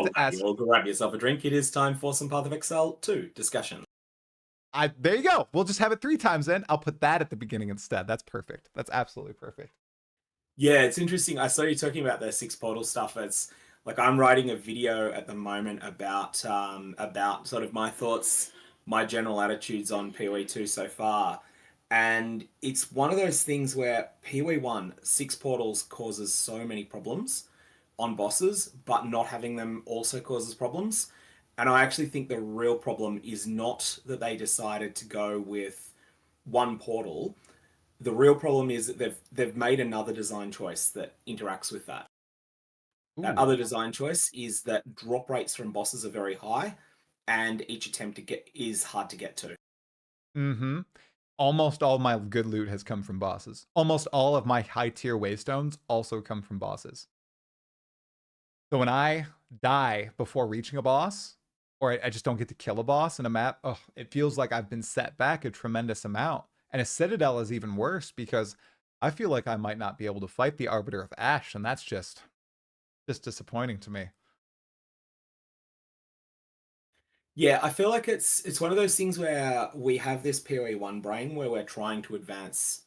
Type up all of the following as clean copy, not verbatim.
to ask. You'll grab yourself a drink. It is time for some Path of Exile 2 discussion. There you go. We'll just have it 3 times then. I'll put that at the beginning instead. That's perfect. That's absolutely perfect. Yeah, it's interesting. I saw you talking about the 6 portal stuff. It's like I'm writing a video at the moment about sort of my thoughts, my general attitudes on PoE2 so far. And it's one of those things where PoE1, 6 portals causes so many problems on bosses, but not having them also causes problems. And I actually think the real problem is not that they decided to go with 1 portal. The real problem is that they've made another design choice that interacts with that. That Ooh. other design choice is that drop rates from bosses are very high, and each attempt to get is hard to get to. Mm-hmm. Almost all my good loot has come from bosses. Almost all of my high tier waystones also come from bosses. So when I die before reaching a boss, or I just don't get to kill a boss in a map, oh, it feels like I've been set back a tremendous amount. And a Citadel is even worse because I feel like I might not be able to fight the Arbiter of Ash, and that's just disappointing to me. Yeah, I feel like it's one of those things where we have this PoE1 brain where we're trying to advance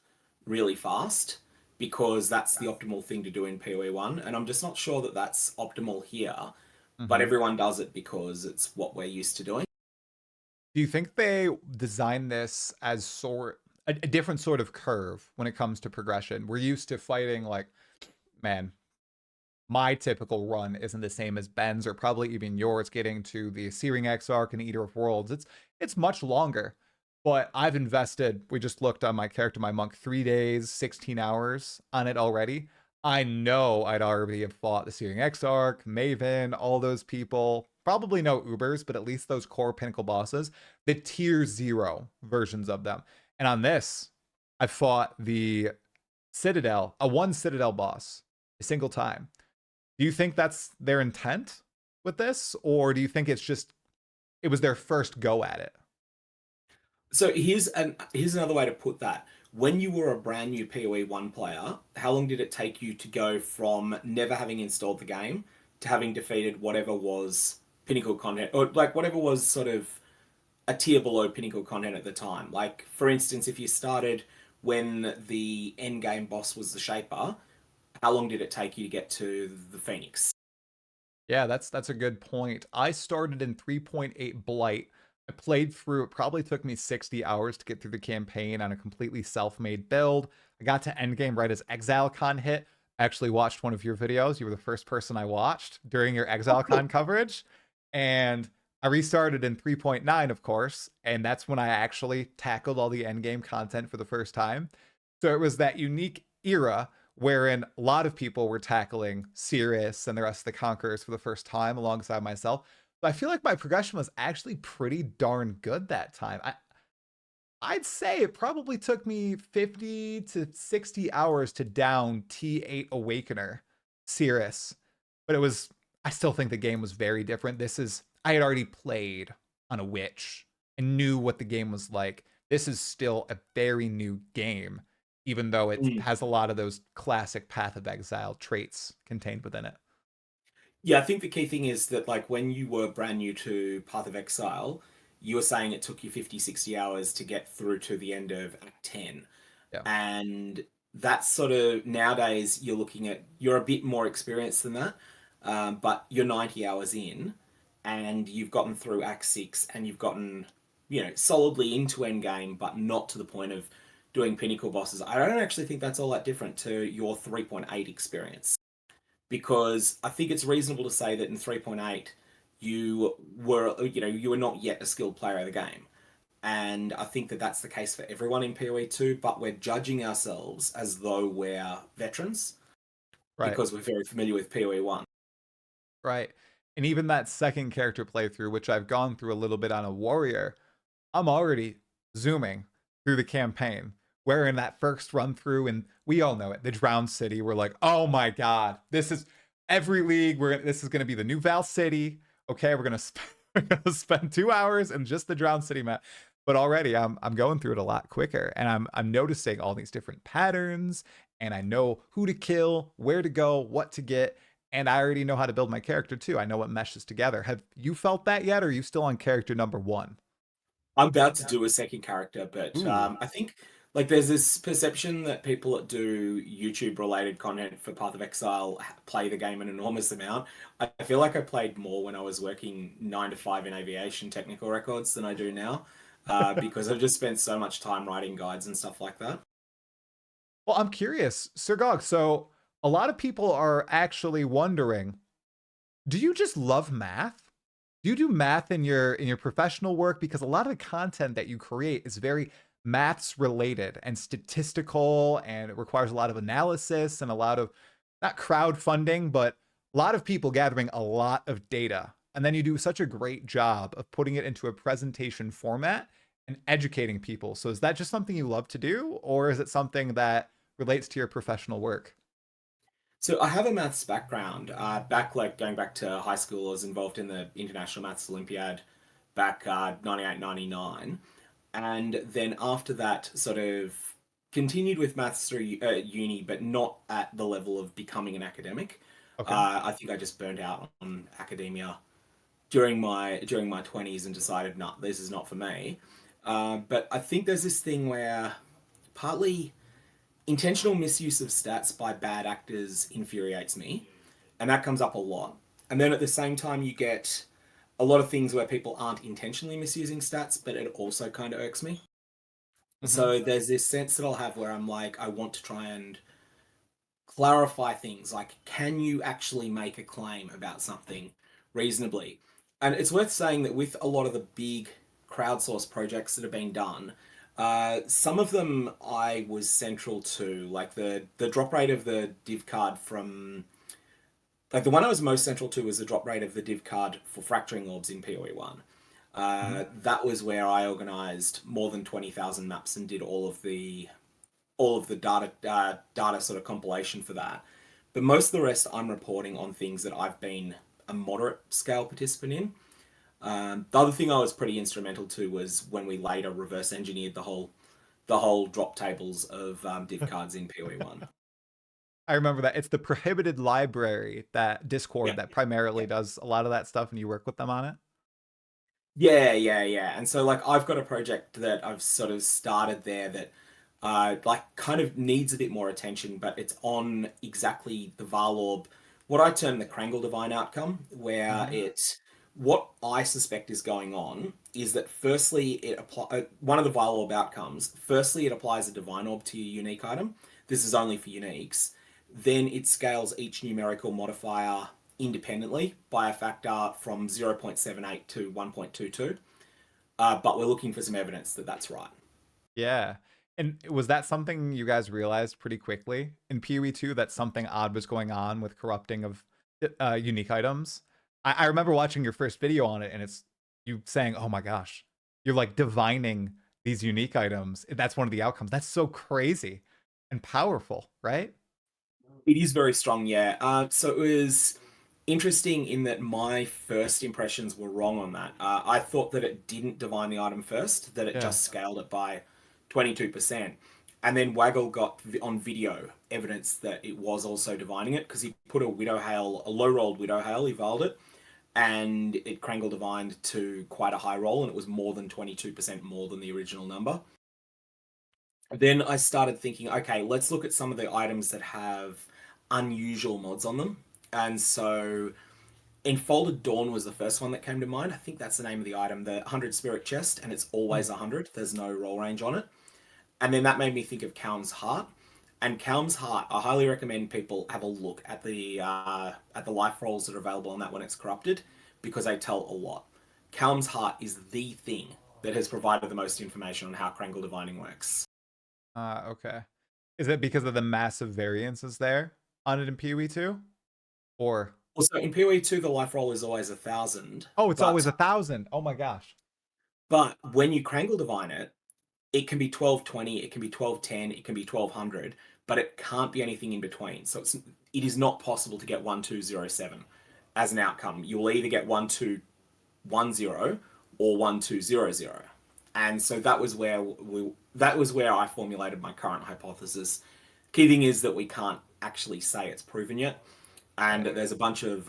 really fast because that's the optimal thing to do in PoE1, and I'm just not sure that that's optimal here, but Mm-hmm. everyone does it because it's what we're used to doing. Do you think they designed this as a different sort of curve when it comes to progression? We're used to fighting like, man, my typical run isn't the same as Ben's or probably even yours getting to the Searing Exarch and Eater of Worlds. It's much longer. But I've invested, we just looked on my character, my monk, 3 days, 16 hours on it already. I know I'd already have fought the Searing Exarch, Maven, all those people. Probably no Ubers, but at least those core pinnacle bosses, the tier 0 versions of them. And on this, I fought the Citadel, a 1 Citadel boss, a single time. Do you think that's their intent with this? Or do you think it's just, it was their first go at it? So here's another way to put that. When you were a brand new PoE1 player, how long did it take you to go from never having installed the game to having defeated whatever was pinnacle content, or like whatever was sort of a tier below pinnacle content at the time? Like, for instance, if you started when the end game boss was the Shaper, how long did it take you to get to the Phoenix? Yeah, that's a good point. I started in 3.8 Blight. I played through, it probably took me 60 hours to get through the campaign on a completely self-made build. I got to endgame right as ExileCon hit. I actually watched one of your videos. You were the first person I watched during your Oh, cool. ExileCon coverage. And I restarted in 3.9, of course, and that's when I actually tackled all the endgame content for the first time. So it was that unique era wherein a lot of people were tackling Cirrus and the rest of the Conquerors for the first time alongside myself. But I feel like my progression was actually pretty darn good that time. I'd say it probably took me 50 to 60 hours to down T8 Awakener Cirrus. But I still think the game was very different. I had already played on a witch and knew what the game was like. This is still a very new game, even though it Mm. has a lot of those classic Path of Exile traits contained within it. Yeah, I think the key thing is that, like, when you were brand new to Path of Exile, you were saying it took you 50, 60 hours to get through to the end of Act 10. Yeah. And that's sort of nowadays you're a bit more experienced than that, but you're 90 hours in and you've gotten through Act 6 and you've gotten, solidly into endgame, but not to the point of doing pinnacle bosses. I don't actually think that's all that different to your 3.8 experience, because I think it's reasonable to say that in 3.8 you were not yet a skilled player of the game. And I think that that's the case for everyone in PoE2, but we're judging ourselves as though we're veterans Right. because we're very familiar with PoE1. Right. And even that second character playthrough, which I've gone through a little bit on a warrior, I'm already zooming through the campaign. Where in that first run through, and we all know it, the Drowned City, we're like, oh my god, this is every league. This is going to be the new Val City. Okay, we're gonna spend 2 hours in just the Drowned City map. But already, I'm going through it a lot quicker, and I'm noticing all these different patterns, and I know who to kill, where to go, what to get, and I already know how to build my character too. I know what meshes together. Have you felt that yet, or are you still on character number one? I'm about to do a second character, but Ooh. I think like there's this perception that people that do YouTube related content for Path of Exile play the game an enormous amount. I feel like I played more when I was working 9 to 5 in aviation technical records than I do now, because I've just spent so much time writing guides and stuff like that. Well, I'm curious, Sirgog. So a lot of people are actually wondering, do you just love math? Do you do math in your professional work? Because a lot of the content that you create is very maths related and statistical, and it requires a lot of analysis and a lot of not crowdfunding, but a lot of people gathering a lot of data. And then you do such a great job of putting it into a presentation format and educating people. So is that just something you love to do, or is it something that relates to your professional work? So I have a maths background. Back like going back to high school, I was involved in the International Maths Olympiad back 98, 99. And then after that, sort of continued with maths through uni, but not at the level of becoming an academic. Okay. I think I just burned out on academia during my 20s and decided, nah, this is not for me. But I think there's this thing where partly intentional misuse of stats by bad actors infuriates me, and that comes up a lot. And then at the same time, you get a lot of things where people aren't intentionally misusing stats, but it also kind of irks me. Hmm. So there's this sense that I'll have where I'm like, I want to try and clarify things like, can you actually make a claim about something reasonably? And it's worth saying that with a lot of the big crowdsourced projects that have been done, some of them I was central to, like the drop rate of the div card from, like the one I was most central to was the drop rate of the div card for fracturing orbs in PoE1. Hmm. That was where I organized more than 20,000 maps and did all of the data sort of compilation for that. But most of the rest, I'm reporting on things that I've been a moderate scale participant in. The other thing I was pretty instrumental to was when we later reverse engineered the whole drop tables of div cards in PoE1. I remember that. It's the prohibited library, that Yeah, Discord that yeah, primarily does a lot of that stuff, and you work with them on it. yeah. And so like I've got a project that I've sort of started there that like kind of needs a bit more attention, but it's on exactly the Varlorb, what I term the Krangle Divine outcome, where Hmm. it what I suspect is going on is that firstly it apply one of the Varlorb outcomes, firstly it applies a Divine Orb to your unique item. This is only for uniques. Then it scales each numerical modifier independently by a factor from 0.78 to 1.22. But we're looking for some evidence that that's right. Yeah. And was that something you guys realized pretty quickly in PoE2 that something odd was going on with corrupting of unique items? I remember watching your first video on it, and it's you saying, "Oh my gosh, you're like divining these unique items." That's one of the outcomes. That's so crazy and powerful, right? It is very strong, yeah. So it was interesting in that my first impressions were wrong on that. I thought that it didn't divine the item first, that it Yeah. just scaled it by 22%. And then Waggle got on video evidence that it was also divining it because he put a Widow Hail, a low rolled Widow Hail, he veiled it, and it Krangle divined to quite a high roll, and it was more than 22% more than the original number. Then I started thinking, okay, let's look at some of the items that have unusual mods on them. And so Enfolded Dawn was the first one that came to mind. I think that's the name of the item, the 100 Spirit Chest, and it's always 100. There's no roll range on it. And then that made me think of Calm's Heart. And Calm's Heart, I highly recommend people have a look at the life rolls that are available on that when it's corrupted, because they tell a lot. Calm's Heart is the thing that has provided the most information on how Krangle Divining works. Okay. Is it because of the massive variances there on it in PoE2? Or Also, in PoE2, the life roll is always 1,000, oh, it's always 1,000. Oh my gosh. but when you Krangle Divine it, it can be 1220, it can be 1210, it can be 1200, but it can't be anything in between. So it is not possible to get 1207 as an outcome. You will either get 1210 or 1200. And so that was where I formulated my current hypothesis. Key thing is that we can't actually say it's proven yet. and Right. there's a bunch of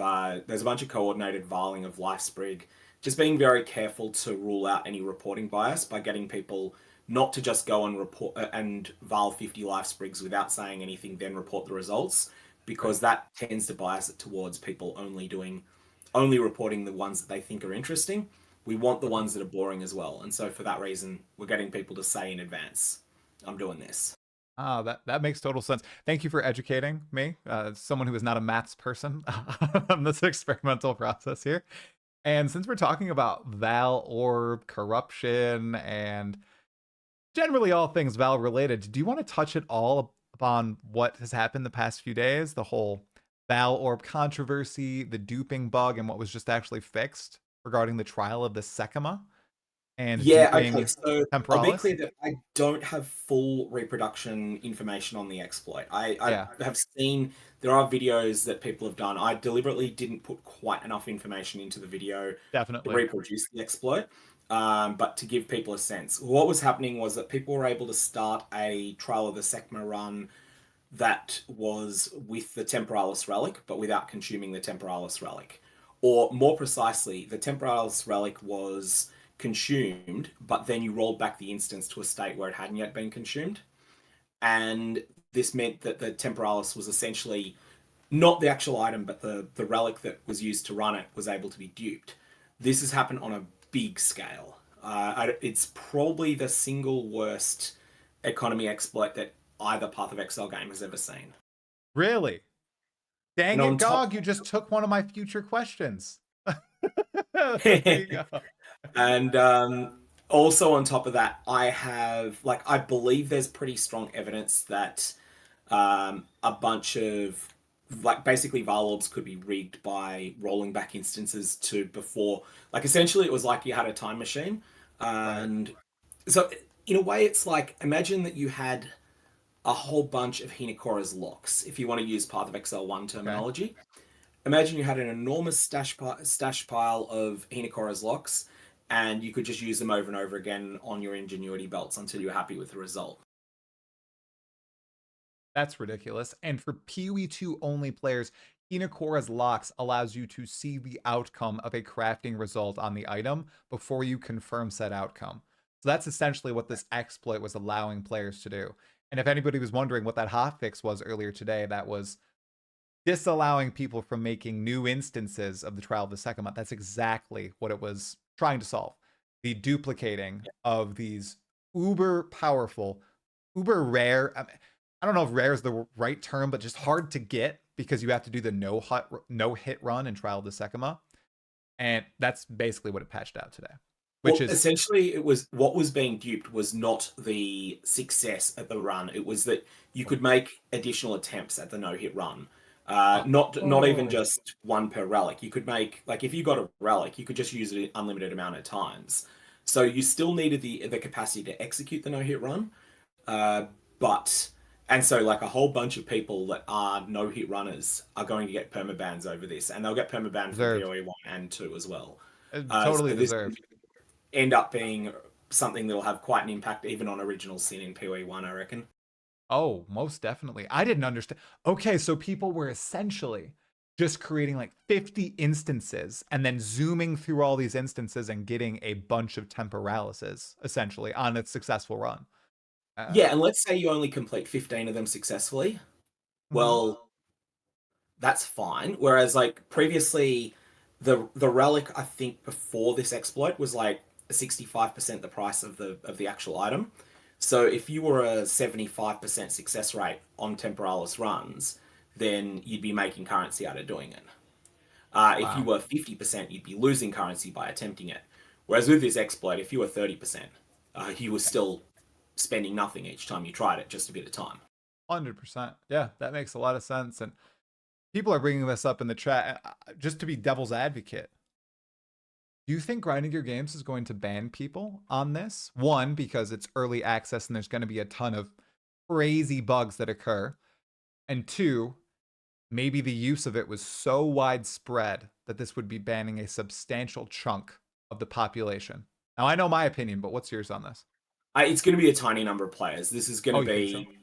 coordinated vialing of life sprig. Just being very careful to rule out any reporting bias by getting people not to just go and report and vial 50 life sprigs without saying anything, then report the results, Right. because that tends to bias it towards people only reporting the ones that they think are interesting. We want the Okay. ones that are boring as well, and so for that reason, we're getting people to say in advance, "I'm doing this." Ah, that makes total sense. Thank you for educating me, as someone who is not a maths person, on this experimental process here. And since we're talking about Val Orb, corruption, and generally all things Val related, do you want to touch at all upon what has happened the past few days? The whole Val Orb controversy, the duping bug, and what was just actually fixed regarding the trial of the Sekima and Yeah, okay, duping so I'll be Temporalis? clear that I don't have full reproduction information on the exploit. Yeah, I have seen there are videos that people have done. I deliberately didn't put quite enough information into the video to definitely. reproduce the exploit, but to give people a sense. What was happening was that people were able to start a Trial of the Sekma run that was with the Temporalis relic, but without consuming the Temporalis relic. Or more precisely, the Temporalis relic was consumed, but then you rolled back the instance to a state where it hadn't yet been consumed. And this meant that the Temporalis was essentially not the actual item, but the relic that was used to run it was able to be duped. This has happened on a big scale. It's probably the single worst economy exploit that either Path of Exile game has ever seen. Really? Dang And it, on top, Gog, you just took one of my future questions. There you go. and also on top of that, I believe there's pretty strong evidence that a bunch of basically Varlobs could be rigged by rolling back instances to before. Like essentially, it was like you had a time machine, Right. and so in a way, it's like imagine that you had a whole bunch of Hinakora's locks, if you want to use Path of Exile 1 Okay. terminology. Imagine you had an enormous stash pile of Hinakora's locks, and you could just use them over and over again on your ingenuity belts until you're happy with the result. That's ridiculous. And for PoE2 only players, Inakora's locks allows you to see the outcome of a crafting result on the item before you confirm said outcome. So that's essentially what this exploit was allowing players to do. And if anybody was wondering what that hotfix was earlier today, that was disallowing people from making new instances of the Trial of the Second Month. That's exactly what it was trying to solve. The duplicating of these uber powerful, uber rare. I don't know if rare is the right term, but just hard to get because you have to do the no hit run in Trial of the Sekima, and that's basically what it patched out today. Which Well, is essentially, it was what was being duped was not the success at the run. It was that you could make additional attempts at the no hit run. Not even oh, just one per relic. You could make like if you got a relic, you could just use it an unlimited amount of times. So you still needed the capacity to execute the no hit run, uh, but and so like a whole bunch of people that are no hit runners are going to get permabans over this, and they'll get permaban from deserved. PoE 1 and 2 as well. Totally So this deserved. end up being something that'll have quite an impact even on original sin in PoE1, I reckon. Oh, most definitely. I didn't understand. Okay, so people were essentially just creating like 50 instances and then zooming through all these instances and getting a bunch of temporalises essentially on its successful run. Yeah, and let's say you only complete 15 of them successfully. Mhm. Well, that's fine. Whereas like previously the relic I think before this exploit was like 65% the price of the actual item. So if you were a 75% success rate on Temporalis runs, then you'd be making currency out of doing it. If you Wow. were 50%, you'd be losing currency by attempting it. Whereas with this exploit, if you were 30%, you were still spending nothing each time you tried it, just a bit of time. 100%. Yeah, that makes a lot of sense. And people are bringing this up in the chat. Just to be devil's advocate, do you think grinding your games is going to ban people on this? One, because it's early access and there's going to be a ton of crazy bugs that occur. And two, maybe the use of it was so widespread that this would be banning a substantial chunk of the population. Now, I know my opinion, but what's yours on this? It's going to be a tiny number of players. This is going Oh, to you think so? be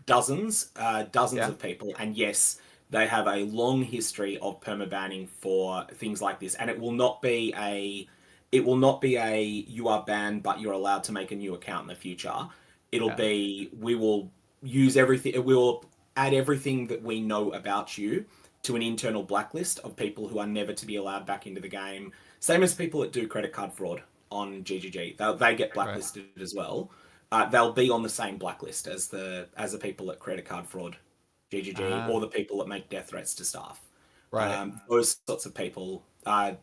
dozens Yeah. of people. And yes, they have a long history of permabanning for things like this, and it will not be a you are banned but you're allowed to make a new account in the future. It'll Yeah. be we will use everything. We will add everything that we know about you to an internal blacklist of people who are never to be allowed back into the game. Same as people that do credit card fraud on GGG. They get Right. blacklisted as well. They'll be on the same blacklist as the people at credit card fraud, GGG, Ah, or the people that make death threats to staff. right. Those sorts of people.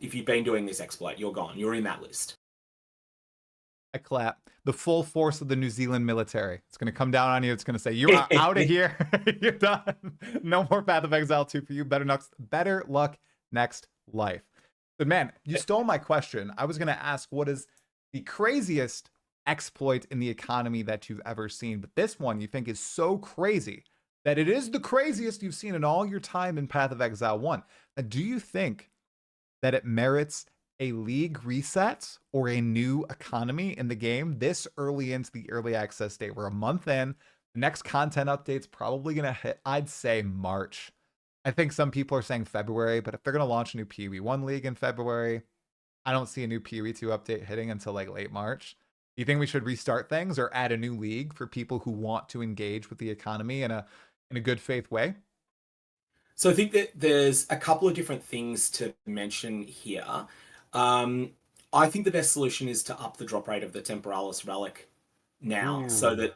If you've been doing this exploit, you're gone. You're in that list. I clap. The full force of the New Zealand military. It's going to come down on you. It's going to say, you are out of here. You're done. No more Path of Exile 2 for you. Better luck next life. But man, you stole my question. I was going to ask, what is the craziest exploit in the economy that you've ever seen? But this one you think is so crazy that it is the craziest you've seen in all your time in Path of Exile 1. Now, do you think that it merits a league reset or a new economy in the game this early into the early access date? We're a month in. The next content update's probably going to hit, I'd say, March. I think some people are saying February, but if they're going to launch a new PoE1 league in February, I don't see a new PoE2 update hitting until like late March. Do you think we should restart things or add a new league for people who want to engage with the economy in a good faith way? So I think that there's a couple of different things to mention here. Um, I think the best solution is to up the drop rate of the Temporalis relic now, so Ooh, that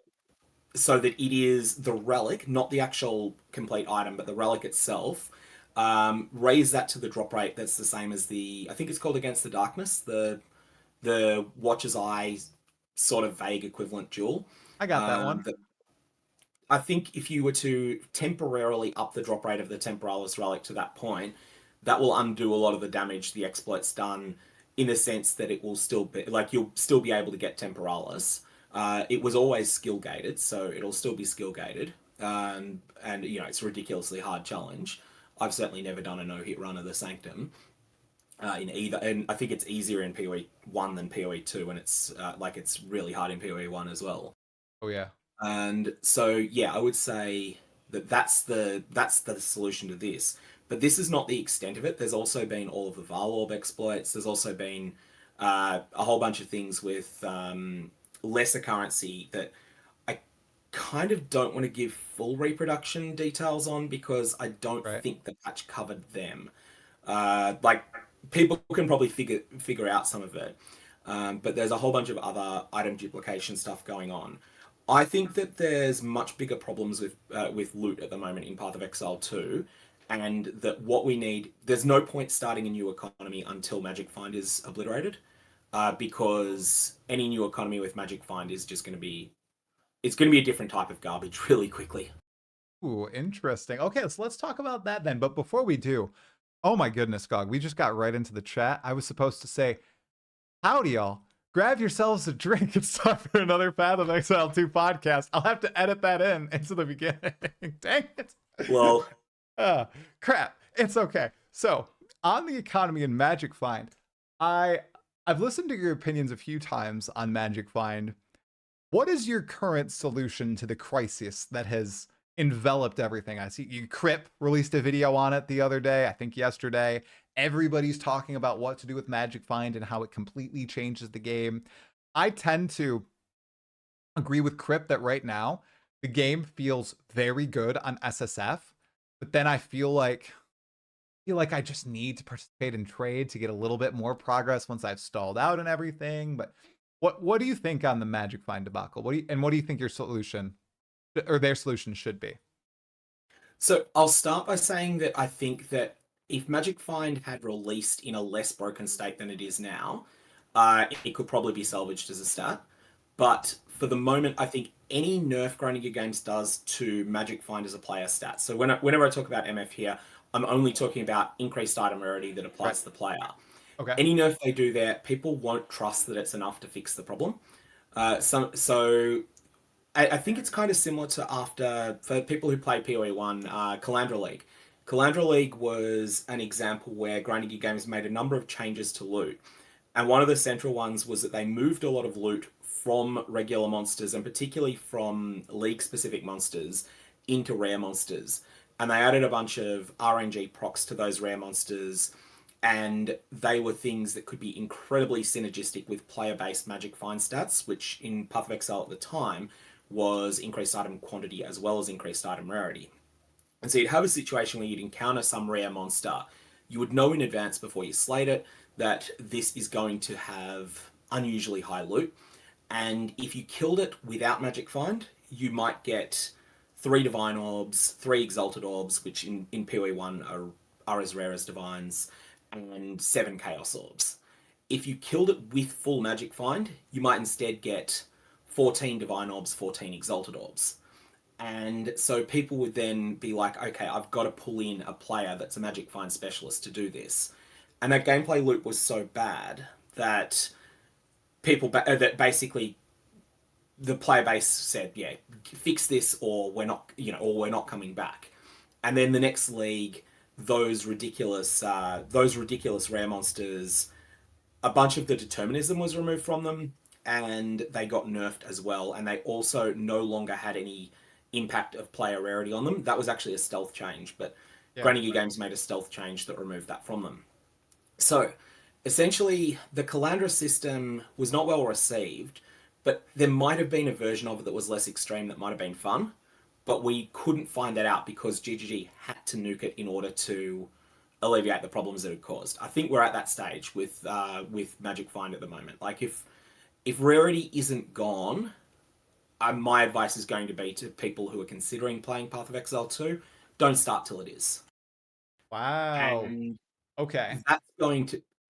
it is the relic, not the actual complete item, but the relic itself. Raise that to the drop rate that's the same as I think it's called Against the Darkness, the Watcher's Eye sort of vague equivalent jewel. I got that one. That I think if you were to temporarily up the drop rate of the Temporalis relic to that point, that will undo a lot of the damage the exploit's done, in the sense that it will still be like you'll still be able to get Temporalis. It was always skill gated, so it'll still be skill gated, and it's a ridiculously hard challenge. I've certainly never done a no hit run of the Sanctum in either, and I think it's easier in PoE1 than PoE2, and it's really hard in PoE1 as well. Oh yeah. And so, yeah, I would say that that's the solution to this. But this is not the extent of it. There's also been all of the Varlorb exploits. There's also been a whole bunch of things with lesser currency that I kind of don't want to give full reproduction details on, because I don't Right. think the patch covered them. Like, people can probably figure out some of it, but there's a whole bunch of other item duplication stuff going on. I think that there's much bigger problems with loot at the moment in Path of Exile 2, and that what we need, there's no point starting a new economy until Magic Find is obliterated, because any new economy with Magic Find is just going to be a different type of garbage really quickly. Ooh, interesting. Okay, so let's talk about that then. But before we do, oh my goodness, Gog, we just got right into the chat. I was supposed to say, howdy, y'all. Grab yourselves a drink. It's time for another Path of Exile 2 podcast. I'll have to edit that into the beginning. Dang it. Well, Crap. It's okay. So, on the economy and Magic Find, I've listened to your opinions a few times on Magic Find. What is your current solution to the crisis that has enveloped everything? I see you Crip released a video on it the other day, I think yesterday. Everybody's talking about what to do with Magic Find and how it completely changes the game. I tend to agree with Crip that right now the game feels very good on SSF, but then I feel like I just need to participate in trade to get a little bit more progress once I've stalled out and everything. But what do you think on the Magic Find debacle? What do you think your solution or their solution should be? so I'll start by saying that I think that if Magic Find had released in a less broken state than it is now, it could probably be salvaged as a stat. But for the moment, I think any nerf Groninger Games does to Magic Find as a player stat. So whenever I talk about MF here, I'm only talking about increased item rarity that applies Right. to the player. Okay. Any nerf they do there, people won't trust that it's enough to fix the problem. So I think it's kind of similar to for people who play PoE1, Calandra League. Calandra League was an example where Groninger Games made a number of changes to loot. And one of the central ones was that they moved a lot of loot from regular monsters, and particularly from league specific monsters, into rare monsters. and they added a bunch of RNG procs to those rare monsters, and they were things that could be incredibly synergistic with player-based Magic Find stats, which in Path of Exile at the time was increased item quantity as well as increased item rarity. And so you'd have a situation where you'd encounter some rare monster. You would know in advance before you slayed it that this is going to have unusually high loot. And if you killed it without Magic Find, you might get 3 Divine Orbs, 3 Exalted Orbs, which in PoE1 are as rare as Divines, and 7 Chaos Orbs. If you killed it with full Magic Find, you might instead get 14 Divine Orbs, 14 Exalted Orbs. And so people would then be like, okay, I've got to pull in a player that's a Magic Find specialist to do this. And that gameplay loop was so bad that that basically the player base said, yeah, fix this or we're not, or we're not coming back. And then the next league, those ridiculous rare monsters, a bunch of the determinism was removed from them, and they got nerfed as well. And they also no longer had any impact of player rarity on them. That was actually a stealth change, but Yeah. Granny Games made a stealth change that removed that from them. So essentially, the Calandra system was not well received, but there might have been a version of it that was less extreme that might have been fun, but we couldn't find that out because GGG had to nuke it in order to alleviate the problems that it caused. I think we're at that stage with Magic Find at the moment. Like if rarity isn't gone, my advice is going to be to people who are considering playing Path of Exile 2, don't start till it is. Wow. And Okay.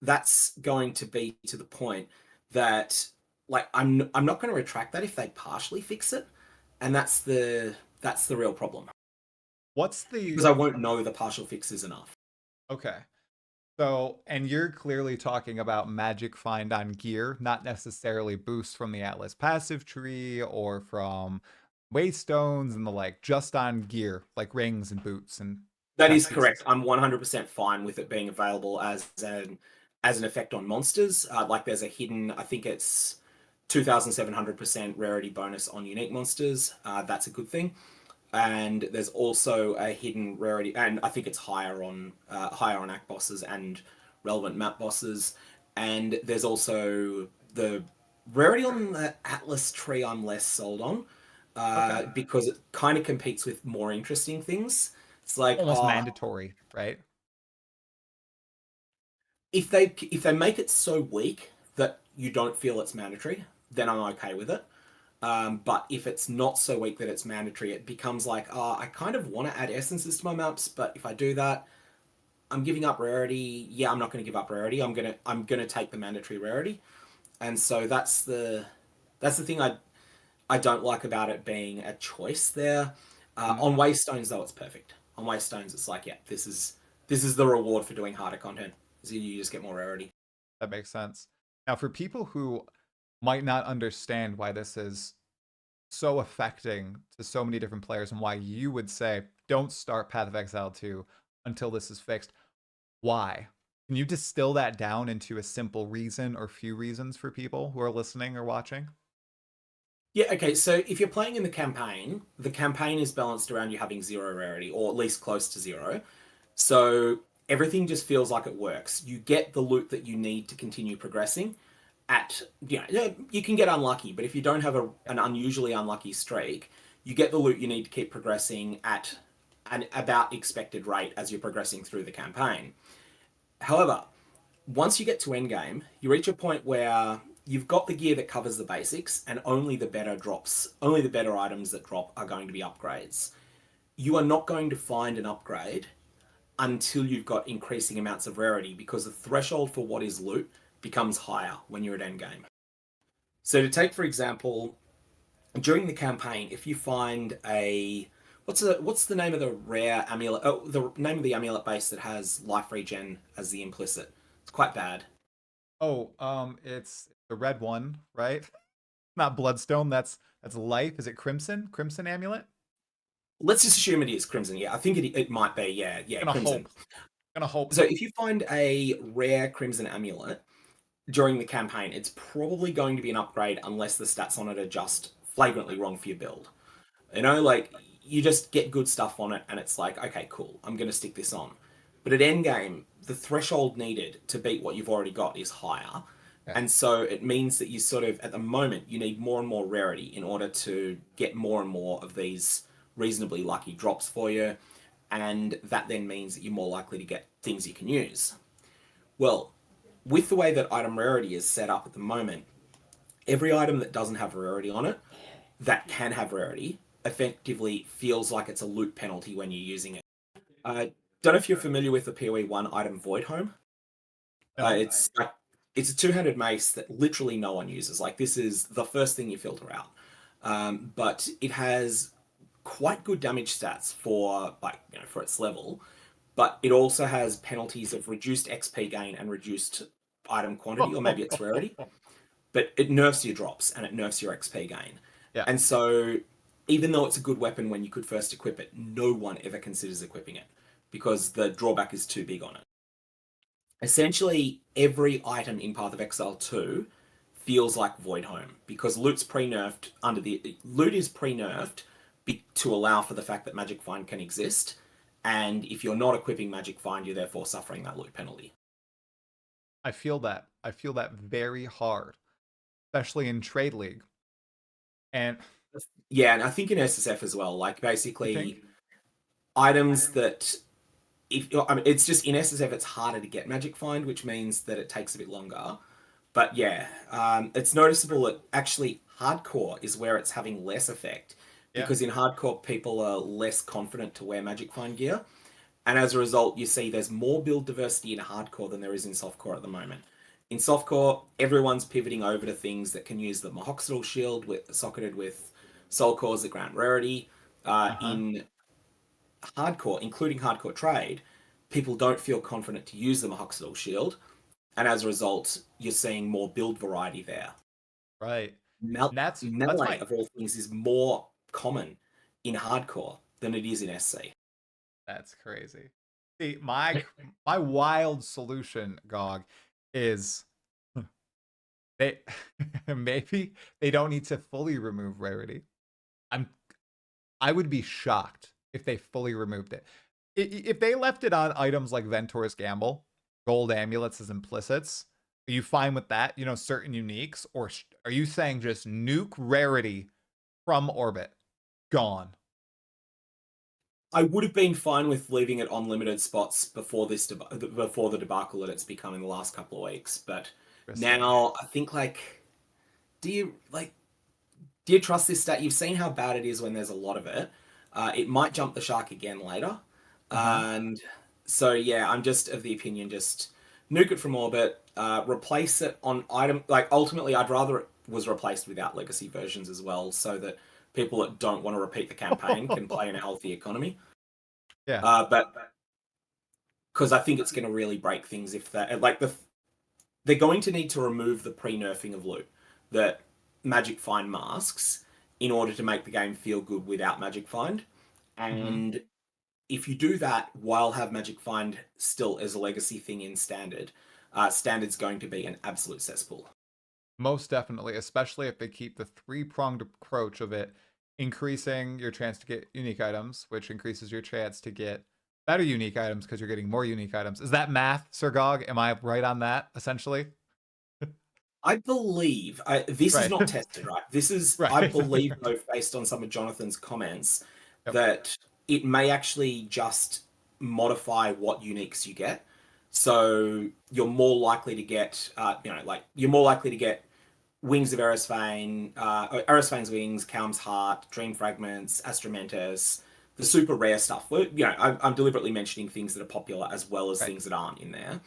that's going to be to the point that like I'm not going to retract that if they partially fix it, and that's the real problem What's because the I won't know the partial fix is enough. okay? So, and you're clearly talking about magic find on gear, not necessarily boosts from the Atlas passive tree or from waystones and the like, just on gear, like rings and boots and That chest is correct. pieces. I'm 100% fine with it being available as an effect on monsters. Like there's a hidden, I think it's 2,700% rarity bonus on unique monsters. That's a good thing. And there's also a hidden rarity, and I think it's higher on ACT bosses and relevant map bosses. And there's also the rarity on the Atlas tree. I'm less sold on Okay. because it kind of competes with more interesting things. It's like, Almost mandatory, right? if they make it so weak that you don't feel it's mandatory, then I'm okay with it. But if it's not so weak that it's mandatory, it becomes like, I kind of want to add essences to my maps, but if I do that, I'm giving up rarity. Yeah, I'm not going to give up rarity. I'm gonna take the mandatory rarity, and so that's the thing I don't like about it being a choice there. Mhm. On Waystones though, it's perfect. On Waystones, it's like, yeah, this is the reward for doing harder content. So you just get more rarity. That makes sense. Now, for people who might not understand why this is so affecting to so many different players and why you would say don't start Path of Exile 2 until this is fixed, why? Can you distill that down into a simple reason or few reasons for people who are listening or watching? Yeah, okay, so if you're playing in the campaign is balanced around you having 0 rarity, or at least close to 0. So everything just feels like it works. You get the loot that you need to continue progressing. You can get unlucky, but if you don't have an unusually unlucky streak, you get the loot you need to keep progressing at an about expected rate as you're progressing through the campaign. However, once you get to endgame, you reach a point where you've got the gear that covers the basics, and only the better items that drop are going to be upgrades. You are not going to find an upgrade until you've got increasing amounts of rarity because the threshold for what is loot becomes higher when you're at endgame. So to take for example, during the campaign, if you find a what's the name of the rare amulet? Oh, the name of the amulet base that has life regen as the implicit. It's quite bad. Oh, it's the red one, right? Not Bloodstone, that's life. Is it Crimson? Crimson Amulet? Let's just assume it is Crimson. Yeah, I think it might be. Yeah, Gonna Crimson. hope. Gonna hope. So if you find a rare Crimson amulet during the campaign, it's probably going to be an upgrade unless the stats on it are just flagrantly wrong for your build. Like you just get good stuff on it, and it's like, okay, cool, I'm going to stick this on. But at endgame, the threshold needed to beat what you've already got is higher. Yeah. And so it means that you sort of, at the moment, you need more and more rarity in order to get more and more of these reasonably lucky drops for you. And that then means that you're more likely to get things you can use. Well, with the way that item rarity is set up at the moment, every item that doesn't have rarity on it, that can have rarity, effectively feels like it's a loot penalty when you're using it. Don't know if you're familiar with the PoE1 item Void Home. No. It's a two-handed mace that literally no one uses. Like, this is the first thing you filter out. But it has quite good damage stats for, like, you know, for its level. But it also has penalties of reduced XP gain and reduced item quantity, or maybe it's rarity. But it nerfs your drops and it nerfs your XP gain. Yeah. And so, even though it's a good weapon when you could first equip it, no one ever considers equipping it because the drawback is too big on it. Essentially, every item in Path of Exile 2 feels like Void Home because loot's pre-nerfed under the loot is pre-nerfed to allow for the fact that Magic Find can exist, and if you're not equipping Magic Find, you're therefore suffering that loot penalty. I feel that. I feel that very hard, especially in Trade League. And Yeah, and I think in SSF as well, like you basically think? items that if I mean, it's just in SSF it's harder to get Magic Find, which means that it takes a bit longer. But yeah, it's noticeable that actually hardcore is where it's having less effect Yeah. because in hardcore people are less confident to wear Magic Find gear, and as a result, you see there's more build diversity in hardcore than there is in softcore at the moment. In softcore, everyone's pivoting over to things that can use the Mahoxidal Shield socketed with Soul Cores that grant rarity. Uh-huh. In hardcore, including hardcore trade, people don't feel confident to use the Mahoxidal Shield, and as a result, you're seeing more build variety there. Right. And that's Melee, my of all things, is more common in hardcore than it is in SC. that's crazy. See, my wild solution, GOG, is they maybe they don't need to fully remove rarity. I'm I would be shocked if they fully removed it. If they left it on items like Ventor's Gamble, gold amulets as implicits, are you fine with that? You know, certain uniques, or are you saying just nuke rarity from orbit, gone? I would have been fine with leaving it on limited spots before before the debacle that it's become in the last couple of weeks, but Interesting. now I think do you like do you trust this stat? You've seen how bad it is when there's a lot of it. It might jump the shark again later, Uh huh. and so yeah, I'm just of the opinion just nuke it from orbit, replace it on item. Like ultimately, I'd rather it was replaced without legacy versions as well, so that people that don't want to repeat the campaign can play in a healthy economy. Yeah. But because I think it's going to really break things if that they're going to need to remove the pre-nerfing of loot that Magic Find masks in order to make the game feel good without Magic Find. Mm-hmm. And if you do that while have Magic Find still as a legacy thing in standard, standard's going to be an absolute cesspool. Most definitely, especially if they keep the three-pronged approach of it, increasing your chance to get unique items, which increases your chance to get better unique items because you're getting more unique items. Is that math, Sirgog? Am I right on that, essentially? I believe this is Right. not tested, right? This is, I Right. believe, though, based on some of Jonathan's comments, Yep. that it may actually just modify what uniques you get. So you're more likely to get, you're more likely to get Wings of Erisphane, Erisfane's Wings, Calm's Heart, Dream Fragments, Astromentus, the super rare stuff. I'm deliberately mentioning things that are popular as well as Right. things that aren't in there.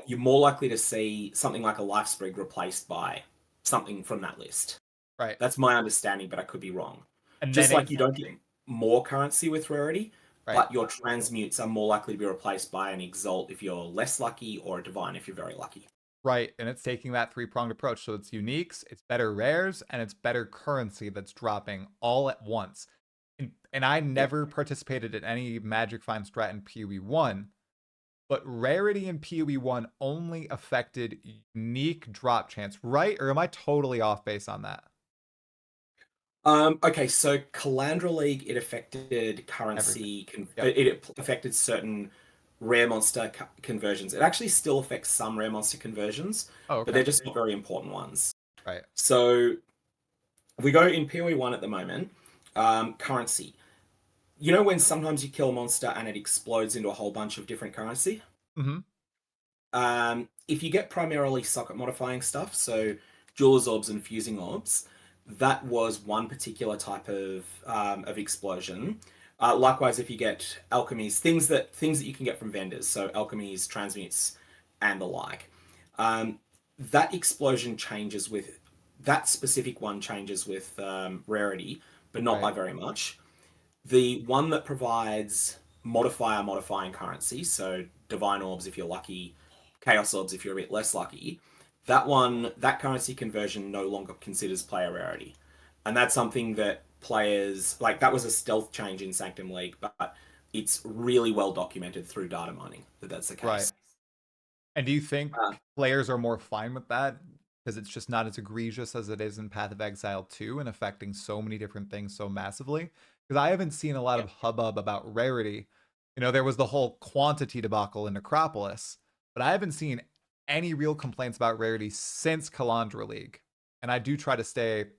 You're more likely to see something like a life sprig replaced by something from that list. Right. That's my understanding, but I could be wrong. And then Just like it you don't get more currency with rarity, right. but your transmutes are more likely to be replaced by an exalt if you're less lucky, or a divine if you're very lucky. Right. And it's taking that three-pronged approach. So it's uniques, it's better rares, and it's better currency that's dropping all at once. And I Yeah. never participated in any Magic Find strat in PoE1, but rarity in PoE1 only affected unique drop chance, right? Or am I totally off base on that? Okay, so Calandra League, it affected Everything. currency, Yep. it affected certain rare monster conversions. It actually still affects some rare monster conversions, Oh, but okay. they're just not very important ones. Right. So we go in PoE1 at the moment, currency. You know when sometimes you kill a monster and it explodes into a whole bunch of different currency? Mm-hmm. If you get primarily socket modifying stuff, so Jeweler's Orbs and Fusing Orbs, that was one particular type of explosion. Likewise, if you get alchemies, things that you can get from vendors, so alchemies, transmutes, and the like, um, that explosion changes with that specific one changes with rarity, but not Right. by very much. The one that provides modifier modifying currency, so divine orbs if you're lucky, chaos orbs if you're a bit less lucky, that currency conversion no longer considers player rarity. And that's something that players like that was a stealth change in Sanctum League, but it's really well documented through data mining that that's the Right. case. And do you think Uh, players are more fine with that because it's just not as egregious as it is in Path of Exile 2 and affecting so many different things so massively? Because I haven't seen a lot yeah. of hubbub about rarity. You know, there was the whole quantity debacle in Necropolis, but I haven't seen any real complaints about rarity since Calandra League. And I do try to stay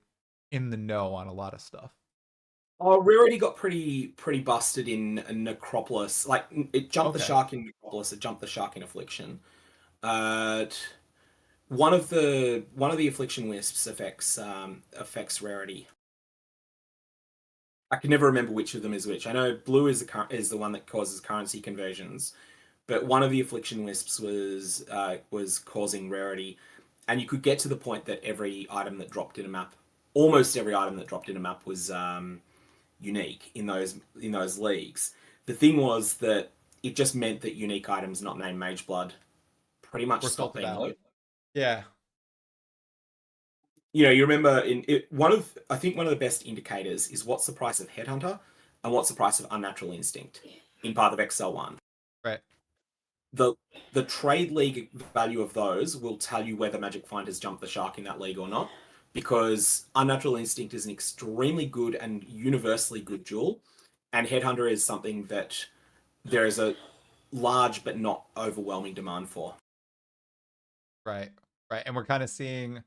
in the know on a lot of stuff. Oh, Rarity got pretty busted in Necropolis. Like it jumped the Okay. shark in Necropolis, it jumped the shark in Affliction. Uh, one of the affliction wisps affects rarity. I can never remember which of them is which. I know blue is the one that causes currency conversions, but one of the affliction wisps was causing rarity, and you could get to the point that every item that dropped in a map, almost every item that dropped in a map was unique in those leagues. The thing was that it just meant that unique items not named Mage Blood pretty much We're stopped filtered being out. loot. Yeah. You remember in it, I think one of the best indicators is what's the price of Headhunter and what's the price of Unnatural Instinct in Path of Exile 1. Right. The the trade league value of those will tell you whether Magic Find has jumped the shark in that league or not, because Unnatural Instinct is an extremely good and universally good jewel, and Headhunter is something that there is a large but not overwhelming demand for. Right. Right. And we're kind of seeing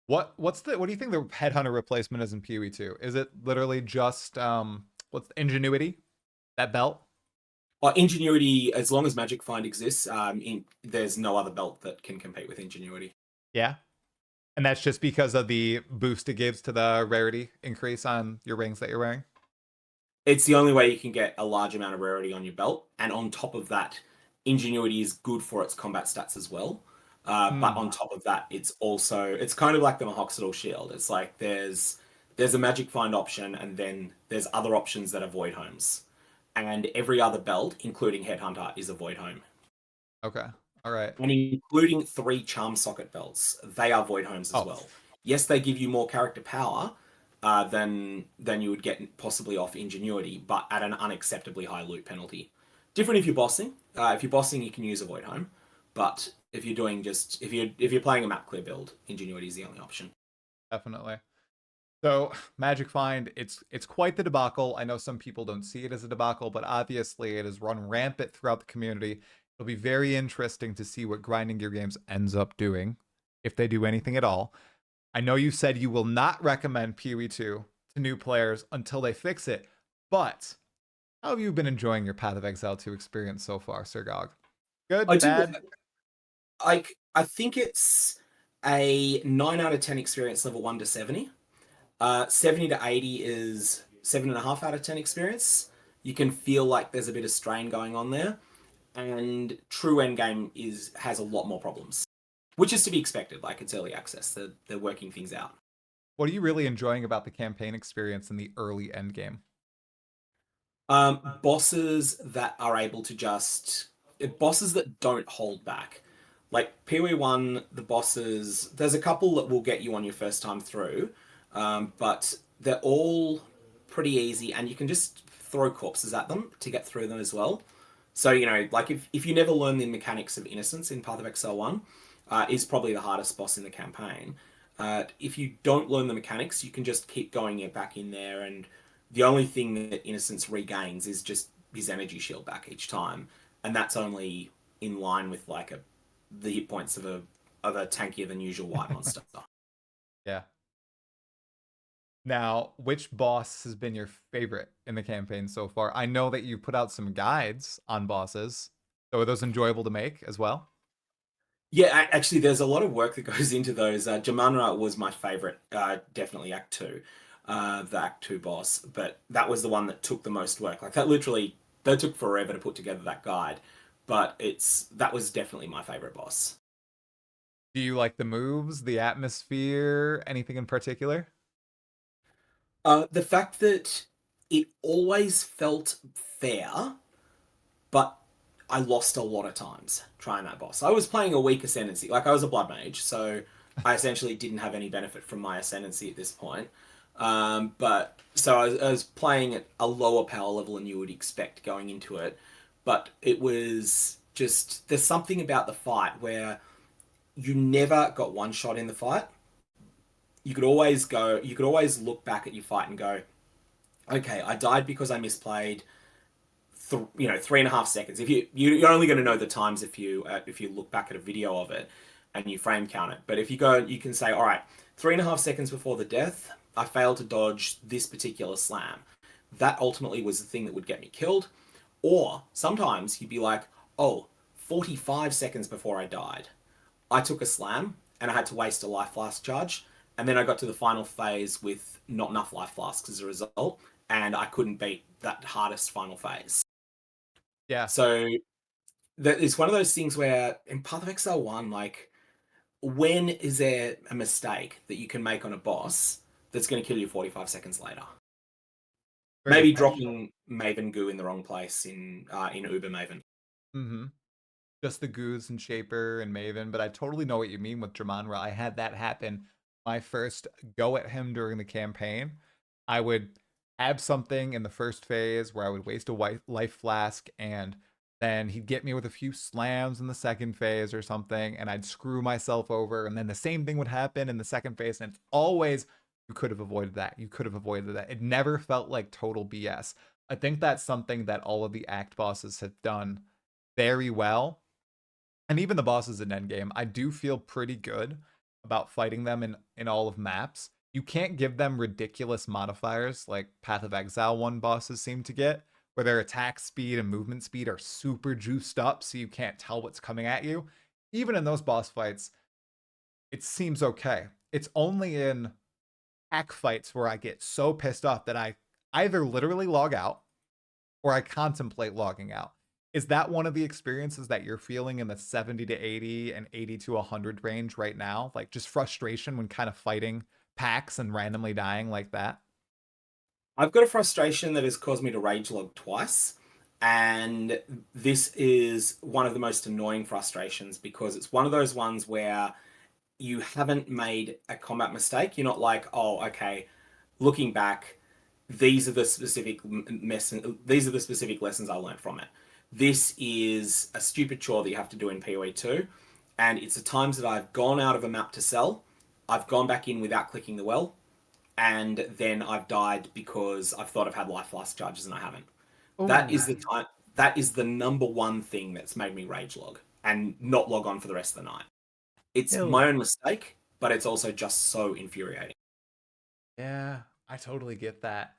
what do you think the headhunter replacement is in PoE2? Is it literally just what's the ingenuity? That belt? Ingenuity, as long as Magic Find exists, there's no other belt that can compete with Ingenuity. Yeah. And that's just because of the boost it gives to the rarity increase on your rings that you're wearing? It's the only way you can get a large amount of rarity on your belt, and on top of that, Ingenuity is good for its combat stats as well. But Hmm. on top of that, it's kind of like the Mahoxidal Shield. It's like there's a Magic Find option, and then there's other options that are Void Homes, and every other belt, including Headhunter, is a Void Home. Okay. All right. And including 3 Charm Socket belts, they are Void Homes as Oh, well. Yes, they give you more character power than you would get possibly off Ingenuity, but at an unacceptably high loot penalty. Different if you're bossing. If you're bossing, you can use a Void Home, but if you're playing a map clear build, Ingenuity is the only option. definitely. So Magic Find, it's quite the debacle. I know some people don't see it as a debacle, but obviously it has run rampant throughout the community. It'll be very interesting to see what Grinding Gear Games ends up doing, if they do anything at all. I know you said you will not recommend PoE2 to new players until they fix it, but how have you been enjoying your Path of Exile 2 experience so far, Sirgog? I Good, do. bad? I think it's a 9 out of 10 experience level 1 to 70. 70 to 80 is 7.5 out of 10 experience. You can feel like there's a bit of strain going on there, and true endgame has a lot more problems, which is to be expected. Like it's early access, they're working things out. What are you really enjoying about the campaign experience in the early endgame? Bosses that don't hold back. Like PoE1, the bosses, there's a couple that will get you on your first time through, but they're all pretty easy, and you can just throw corpses at them to get through them as well. So, like if you never learn the mechanics of Innocence in Path of Exile 1, is probably the hardest boss in the campaign. If you don't learn the mechanics, you can just keep going it back in there, and the only thing that Innocence regains is just his energy shield back each time, and that's only in line with like the hit points of a tankier than usual white monster. Yeah. Now, which boss has been your favorite in the campaign so far? I know that you put out some guides on bosses. So are those enjoyable to make as well? Yeah, actually, there's a lot of work that goes into those. Jamanra was my favorite, definitely Act 2, the Act 2 boss, but that was the one that took the most work. Like that took forever to put together that guide, but that was definitely my favorite boss. Do you like the moves, the atmosphere, anything in particular? The fact that it always felt fair, but I lost a lot of times trying that boss. I was playing a weak ascendancy, like I was a blood mage, so I essentially didn't have any benefit from my ascendancy at this point. But so I was playing at a lower power level than you would expect going into it. But it was just there's something about the fight where you never got one shot in the fight. You could always look back at your fight and go, okay, I died because I misplayed 3.5 seconds. If you're only going to know the times if you look back at a video of it and you frame count it. But if you go, you can say, all right, 3.5 seconds before the death, I failed to dodge this particular slam. That ultimately was the thing that would get me killed. Or sometimes you'd be like, oh, 45 seconds before I died, I took a slam and I had to waste a life flask charge. And then I got to the final phase with not enough life flasks as a result, and I couldn't beat that hardest final phase. Yeah, So it's one of those things where in Path of Exile 1, like, when is there a mistake that you can make on a boss that's going to kill you 45 seconds later? very good Maybe point. dropping Maven goo in the wrong place in Uber Maven. Mm-hmm. Just the Goose and Shaper and Maven, but I totally know what you mean with Dramonra. I had that happen my first go at him during the campaign. I would have something in the first phase where I would waste a life flask, and then he'd get me with a few slams in the second phase or something, and I'd screw myself over, and then the same thing would happen in the second phase, and it's always, you could have avoided that. You could have avoided that. It never felt like total BS. I think that's something that all of the act bosses have done very well, and even the bosses in Endgame, I do feel pretty good about fighting them in all of maps. You can't give them ridiculous modifiers like Path of Exile 1 bosses seem to get, where their attack speed and movement speed are super juiced up so you can't tell what's coming at you. Even in those boss fights, it seems okay. It's only in hack fights where I get so pissed off that I either literally log out or I contemplate logging out. Is that one of the experiences that you're feeling in the 70 to 80 and 80 to 100 range right now? Like just frustration when kind of fighting packs and randomly dying like that? I've got a frustration that has caused me to rage log twice. And this is one of the most annoying frustrations because it's one of those ones where you haven't made a combat mistake. You're not like, oh, okay, looking back, these are the these are the specific lessons I learned from it. This is a stupid chore that you have to do in PoE2, and it's the times that I've gone out of a map to sell, I've gone back in without clicking the well, and then I've died because I've thought I've had life flask charges and I haven't. That Oh, is the time. That is the number one thing that's made me rage log and not log on for the rest of the night. It's hell my own mistake, but it's also just so infuriating. yeah, I totally get that.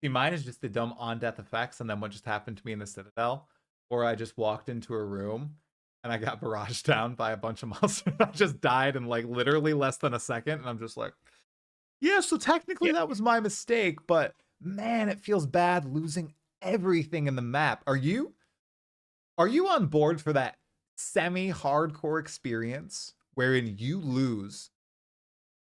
See, mine is just the dumb on death effects, and then what just happened to me in the Citadel, or I just walked into a room and I got barraged down by a bunch of monsters. I just died in like literally less than a second, and I'm just like, yeah, so technically Yeah. that was my mistake, but man, it feels bad losing everything in the map. Are you on board for that semi-hardcore experience wherein you lose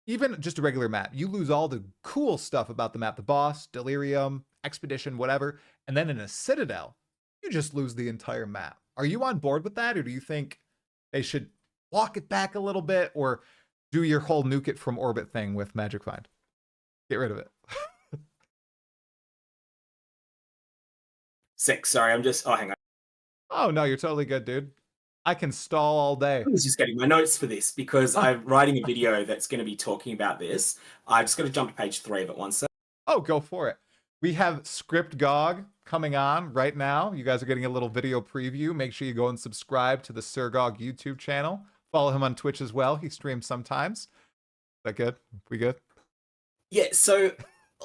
even just a regular map? You lose all the cool stuff about the map, the boss, delirium, expedition, whatever, and then in a Citadel, you just lose the entire map. Are you on board with that, or do you think they should walk it back a little bit, or do your whole nuke it from orbit thing with Magic Find? Get rid of it. Six. Sorry, I'm just. Oh, hang on. Oh no, you're totally good, dude. I can stall all day. I was just getting my notes for this because I'm writing a video that's going to be talking about this. I just got to jump to page 3 of it one sec. Oh, go for it. We have Script Gog coming on right now. You guys are getting a little video preview. Make sure you go and subscribe to the Sirgog YouTube channel. Follow him on Twitch as well. He streams sometimes. Is that good? We good? Yeah, so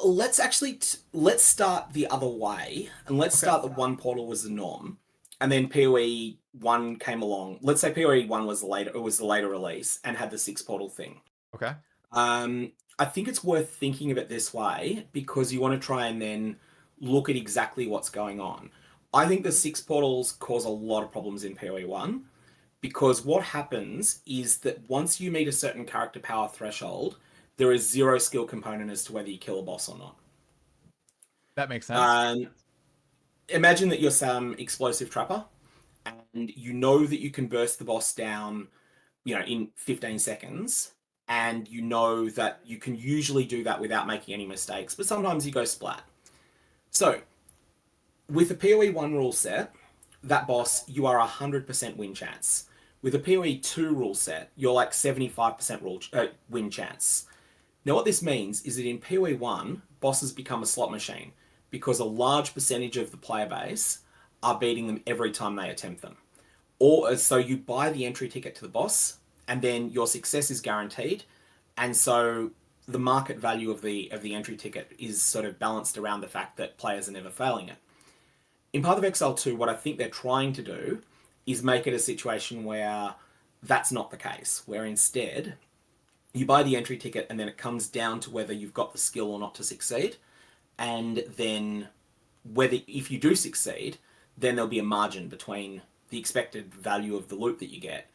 let's actually let's start the other way, and let's start that one portal was the norm, and then PoE 1 came along. Let's say PoE 1 was the later release and had the 6 portal thing. Okay. I think it's worth thinking of it this way because you want to try and then look at exactly what's going on. I think the 6 portals cause a lot of problems in PoE 1 because what happens is that once you meet a certain character power threshold, there is 0 skill component as to whether you kill a boss or not. That makes sense. Imagine that you're some explosive trapper and you know that you can burst the boss down, in 15 seconds. And you know that you can usually do that without making any mistakes, but sometimes you go splat. So, with a PoE 1 rule set, that boss, you are 100% win chance. With a PoE 2 rule set, you're like 75% win chance. Now what this means is that in PoE 1, bosses become a slot machine because a large percentage of the player base are beating them every time they attempt them. Or so you buy the entry ticket to the boss, and then your success is guaranteed, and so the market value of the entry ticket is sort of balanced around the fact that players are never failing it. In Path of Exile 2, what I think they're trying to do is make it a situation where that's not the case, where instead you buy the entry ticket and then it comes down to whether you've got the skill or not to succeed, and then whether if you do succeed, then there'll be a margin between the expected value of the loot that you get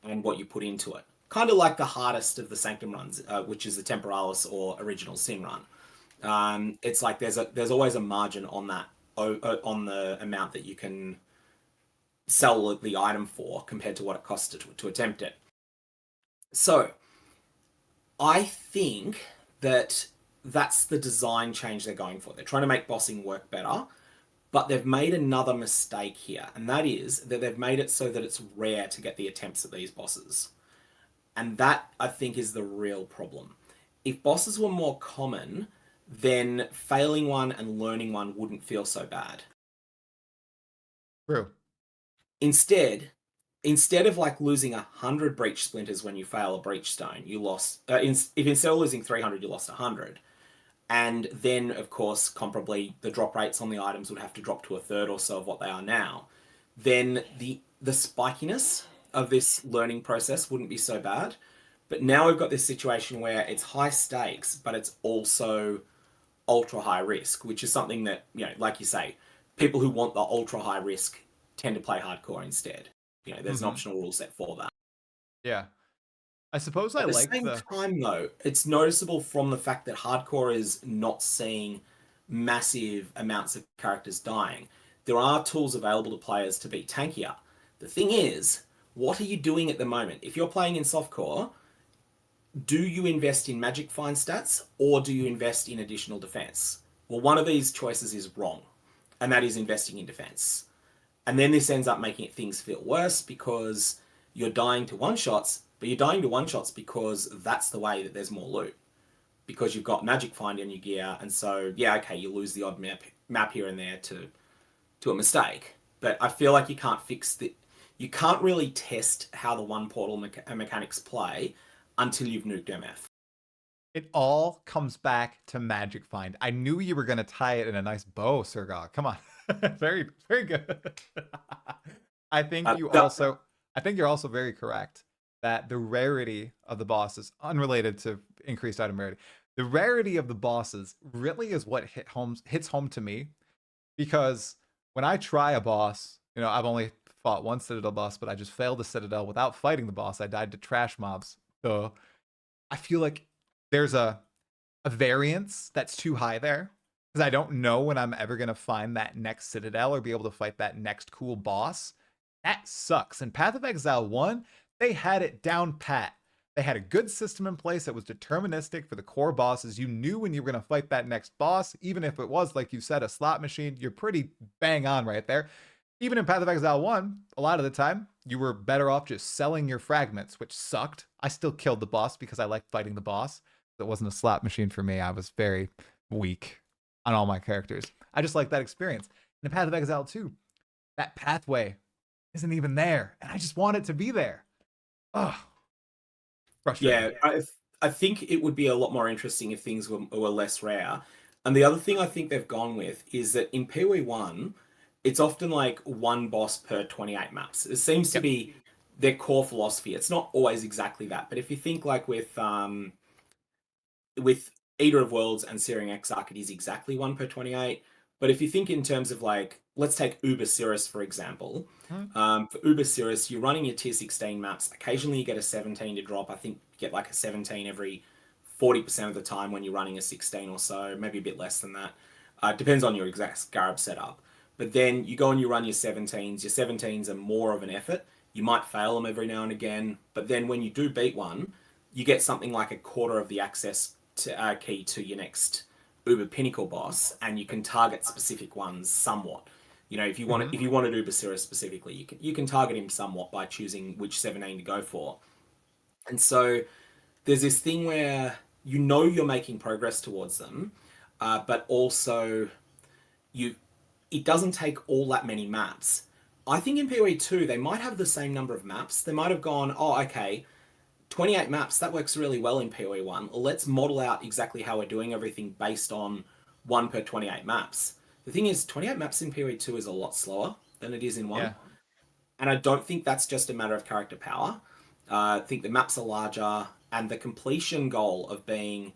and what you put into it. Kind of like the hardest of the Sanctum runs, which is the Temporalis or Original Sin run. It's like there's always a margin on that, on the amount that you can sell the item for compared to what it costs to attempt it. So, I think that that's the design change they're going for. They're trying to make bossing work better, but they've made another mistake here, and that is that they've made it so that it's rare to get the attempts at these bosses. And that, I think, is the real problem. If bosses were more common, then failing one and learning one wouldn't feel so bad. True. Instead of like losing 100 breach splinters when you fail a breach stone, you lost, if instead of losing 300, you lost 100. And then, of course, comparably, the drop rates on the items would have to drop to a third or so of what they are now. Then the spikiness of this learning process wouldn't be so bad. But now we've got this situation where it's high stakes, but it's also ultra high risk, which is something that, like you say, people who want the ultra high risk tend to play hardcore instead. There's an optional rule set for that. Yeah. I suppose At the same time, though, it's noticeable from the fact that hardcore is not seeing massive amounts of characters dying. There are tools available to players to be tankier. The thing is, what are you doing at the moment? If you're playing in softcore, do you invest in magic find stats or do you invest in additional defense? Well, one of these choices is wrong, and that is investing in defense. And then this ends up making things feel worse because you're dying to one-shots, but you're dying to one-shots because that's the way that there's more loot. Because you've got magic find in your gear, and so, yeah, okay, you lose the odd map here and there to a mistake. But I feel like you can't fix the... You can't really test how the one portal mechanics play until you've nuked MF. It all comes back to magic find. I knew you were going to tie it in a nice bow, Sirgog. Come on. Very, very good. I think you're also very correct that the rarity of the bosses, unrelated to increased item rarity, the rarity of the bosses really is what hits home to me. Because when I try a boss, I've only fought one Citadel boss, but I just failed the Citadel without fighting the boss. I died to trash mobs. So I feel like there's a variance that's too high there. Because I don't know when I'm ever going to find that next Citadel or be able to fight that next cool boss. That sucks. In Path of Exile 1, they had it down pat. They had a good system in place that was deterministic for the core bosses. You knew when you were going to fight that next boss, even if it was, like you said, a slot machine. You're pretty bang on right there. Even in Path of Exile 1, a lot of the time, you were better off just selling your fragments, which sucked. I still killed the boss because I liked fighting the boss. It wasn't a slot machine for me. I was very weak on all my characters. I just like that experience. In the Path of Exile 2, that pathway isn't even there, and I just want it to be there. Ugh. Frustrating. Yeah, I think it would be a lot more interesting if things were less rare. And the other thing I think they've gone with is that in PoE1, it's often like one boss per 28 maps. It seems to Yep. be their core philosophy. It's not always exactly that, but if you think like with Eater of Worlds and Searing Exarch, it is exactly one per 28. But if you think in terms of like, let's take Uber Cirrus, for example. For Uber Cirrus, you're running your tier 16 maps. Occasionally you get a 17 to drop. I think you get like a 17 every 40% of the time when you're running a 16 or so, maybe a bit less than that. Depends on your exact Scarab setup. But then you go and you run your 17s. Your 17s are more of an effort. You might fail them every now and again. But then when you do beat one, you get something like a quarter of the access key to your next Uber Pinnacle boss, and you can target specific ones somewhat. You know, if you want to, if you wanted Uber Cirrus specifically, you can target him somewhat by choosing which 17 to go for. And so there's this thing where you know you're making progress towards them, but also you it doesn't take all that many maps. I think in PoE2 they might have the same number of maps. They might have gone, oh, okay, 28 maps, that works really well in PoE1. Let's model out exactly how we're doing everything based on 1 per 28 maps. The thing is, 28 maps in PoE2 is a lot slower than it is in 1. Yeah. And I don't think that's just a matter of character power. I think the maps are larger, and the completion goal of being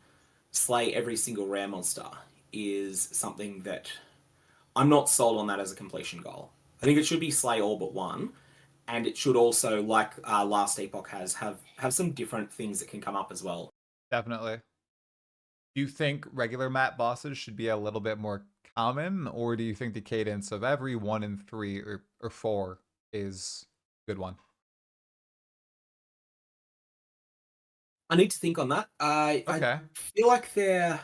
slay every single rare monster is something that I'm not sold on that as a completion goal. I think it should be slay all but one, and it should also, like last Epoch has, have some different things that can come up as well. Definitely. Do you think regular map bosses should be a little bit more common, or do you think the cadence of every 1 in 3 or 4 is a good one? I need to think on that. I Okay. feel like they're.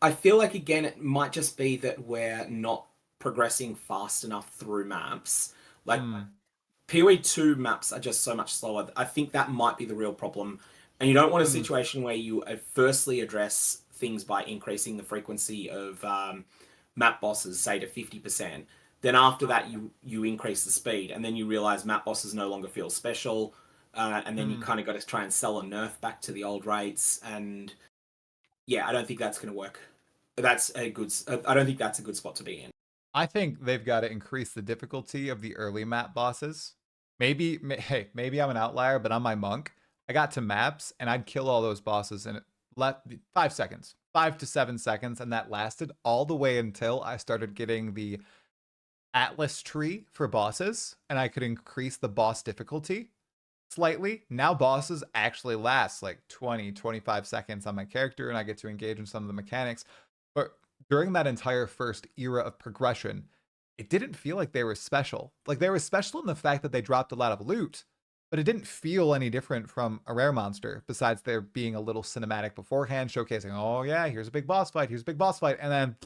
I feel like again it might just be that we're not progressing fast enough through maps. Like PoE2 maps are just so much slower. I think that might be the real problem. And you don't want a situation where you firstly address things by increasing the frequency of map bosses, say to 50%. Then after that, you increase the speed, and then you realize map bosses no longer feel special, and then you kind of got to try and sell a nerf back to the old rates. And yeah, I don't think that's going to work. That's a good. I don't think that's a good spot to be in. I think they've got to increase the difficulty of the early map bosses. Hey, maybe I'm an outlier, but on my monk, I got to maps and I'd kill all those bosses in 5 seconds, 5 to 7 seconds, and that lasted all the way until I started getting the Atlas tree for bosses, and I could increase the boss difficulty slightly. Now bosses actually last like 20, 25 seconds on my character, and I get to engage in some of the mechanics. But during that entire first era of progression, it didn't feel like they were special. Like they were special in the fact that they dropped a lot of loot, but it didn't feel any different from a rare monster, besides there being a little cinematic beforehand showcasing, oh yeah, here's a big boss fight, here's a big boss fight, and then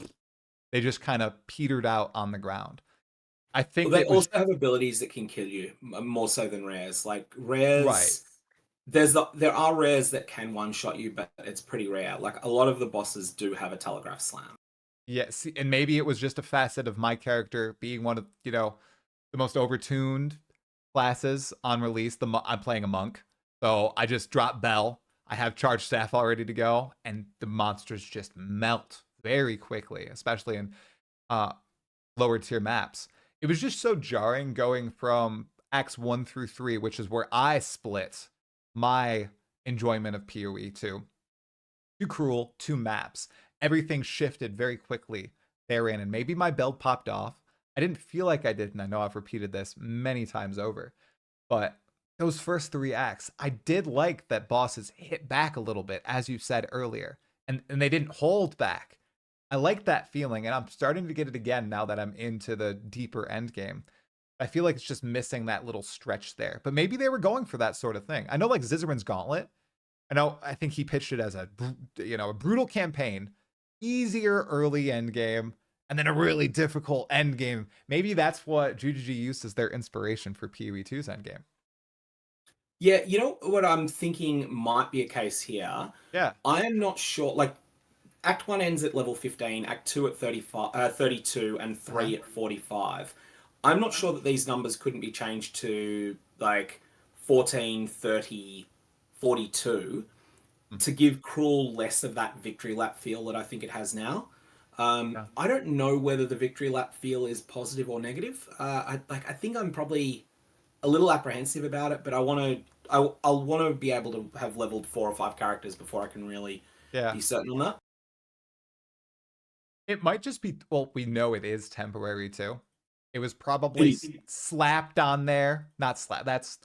they just kind of petered out on the ground. I Well, think they it was also have abilities that can kill you more so than rares. Like right. rares, there are rares that can one shot you, but it's pretty rare. Like a lot of the bosses do have a telegraph slam. Yes, and maybe it was just a facet of my character being one of, the most overtuned classes on release. I'm playing a monk, so I just drop Bell. I have charged staff all ready to go, and the monsters just melt very quickly, especially in uh, lower tier maps. It was just so jarring going from Acts 1 through 3, which is where I split my enjoyment of PoE2. Too cruel, two maps. Everything shifted very quickly therein, and maybe my belt popped off. I didn't feel like I did, and I know I've repeated this many times over, but those first 3 acts, I did like that bosses hit back a little bit, as you said earlier, and they didn't hold back. I like that feeling, and I'm starting to get it again now that I'm into the deeper end game. I feel like it's just missing that little stretch there, but maybe they were going for that sort of thing. I know like Zizerman's Gauntlet, I think he pitched it as a brutal campaign, easier early end game, and then a really difficult end game. Maybe that's what GGG used as their inspiration for PoE2's end game. Yeah, you know what I'm thinking might be a case here? Yeah. I am not sure. Like, Act 1 ends at level 15, Act 2 at 35, 32, and Uh-huh. 3 at 45. I'm not sure that these numbers couldn't be changed to like 14, 30, 42 Mm. to give Cruel less of that victory lap feel that I think it has now. Yeah. I don't know whether the victory lap feel is positive or negative. I think I'm probably a little apprehensive about it, but I'll want to be able to have leveled 4 or 5 characters before I can really Yeah. be certain on that. It might just be, well, we know it is temporary too. It was It probably is. slapped on there. Not slap. That's,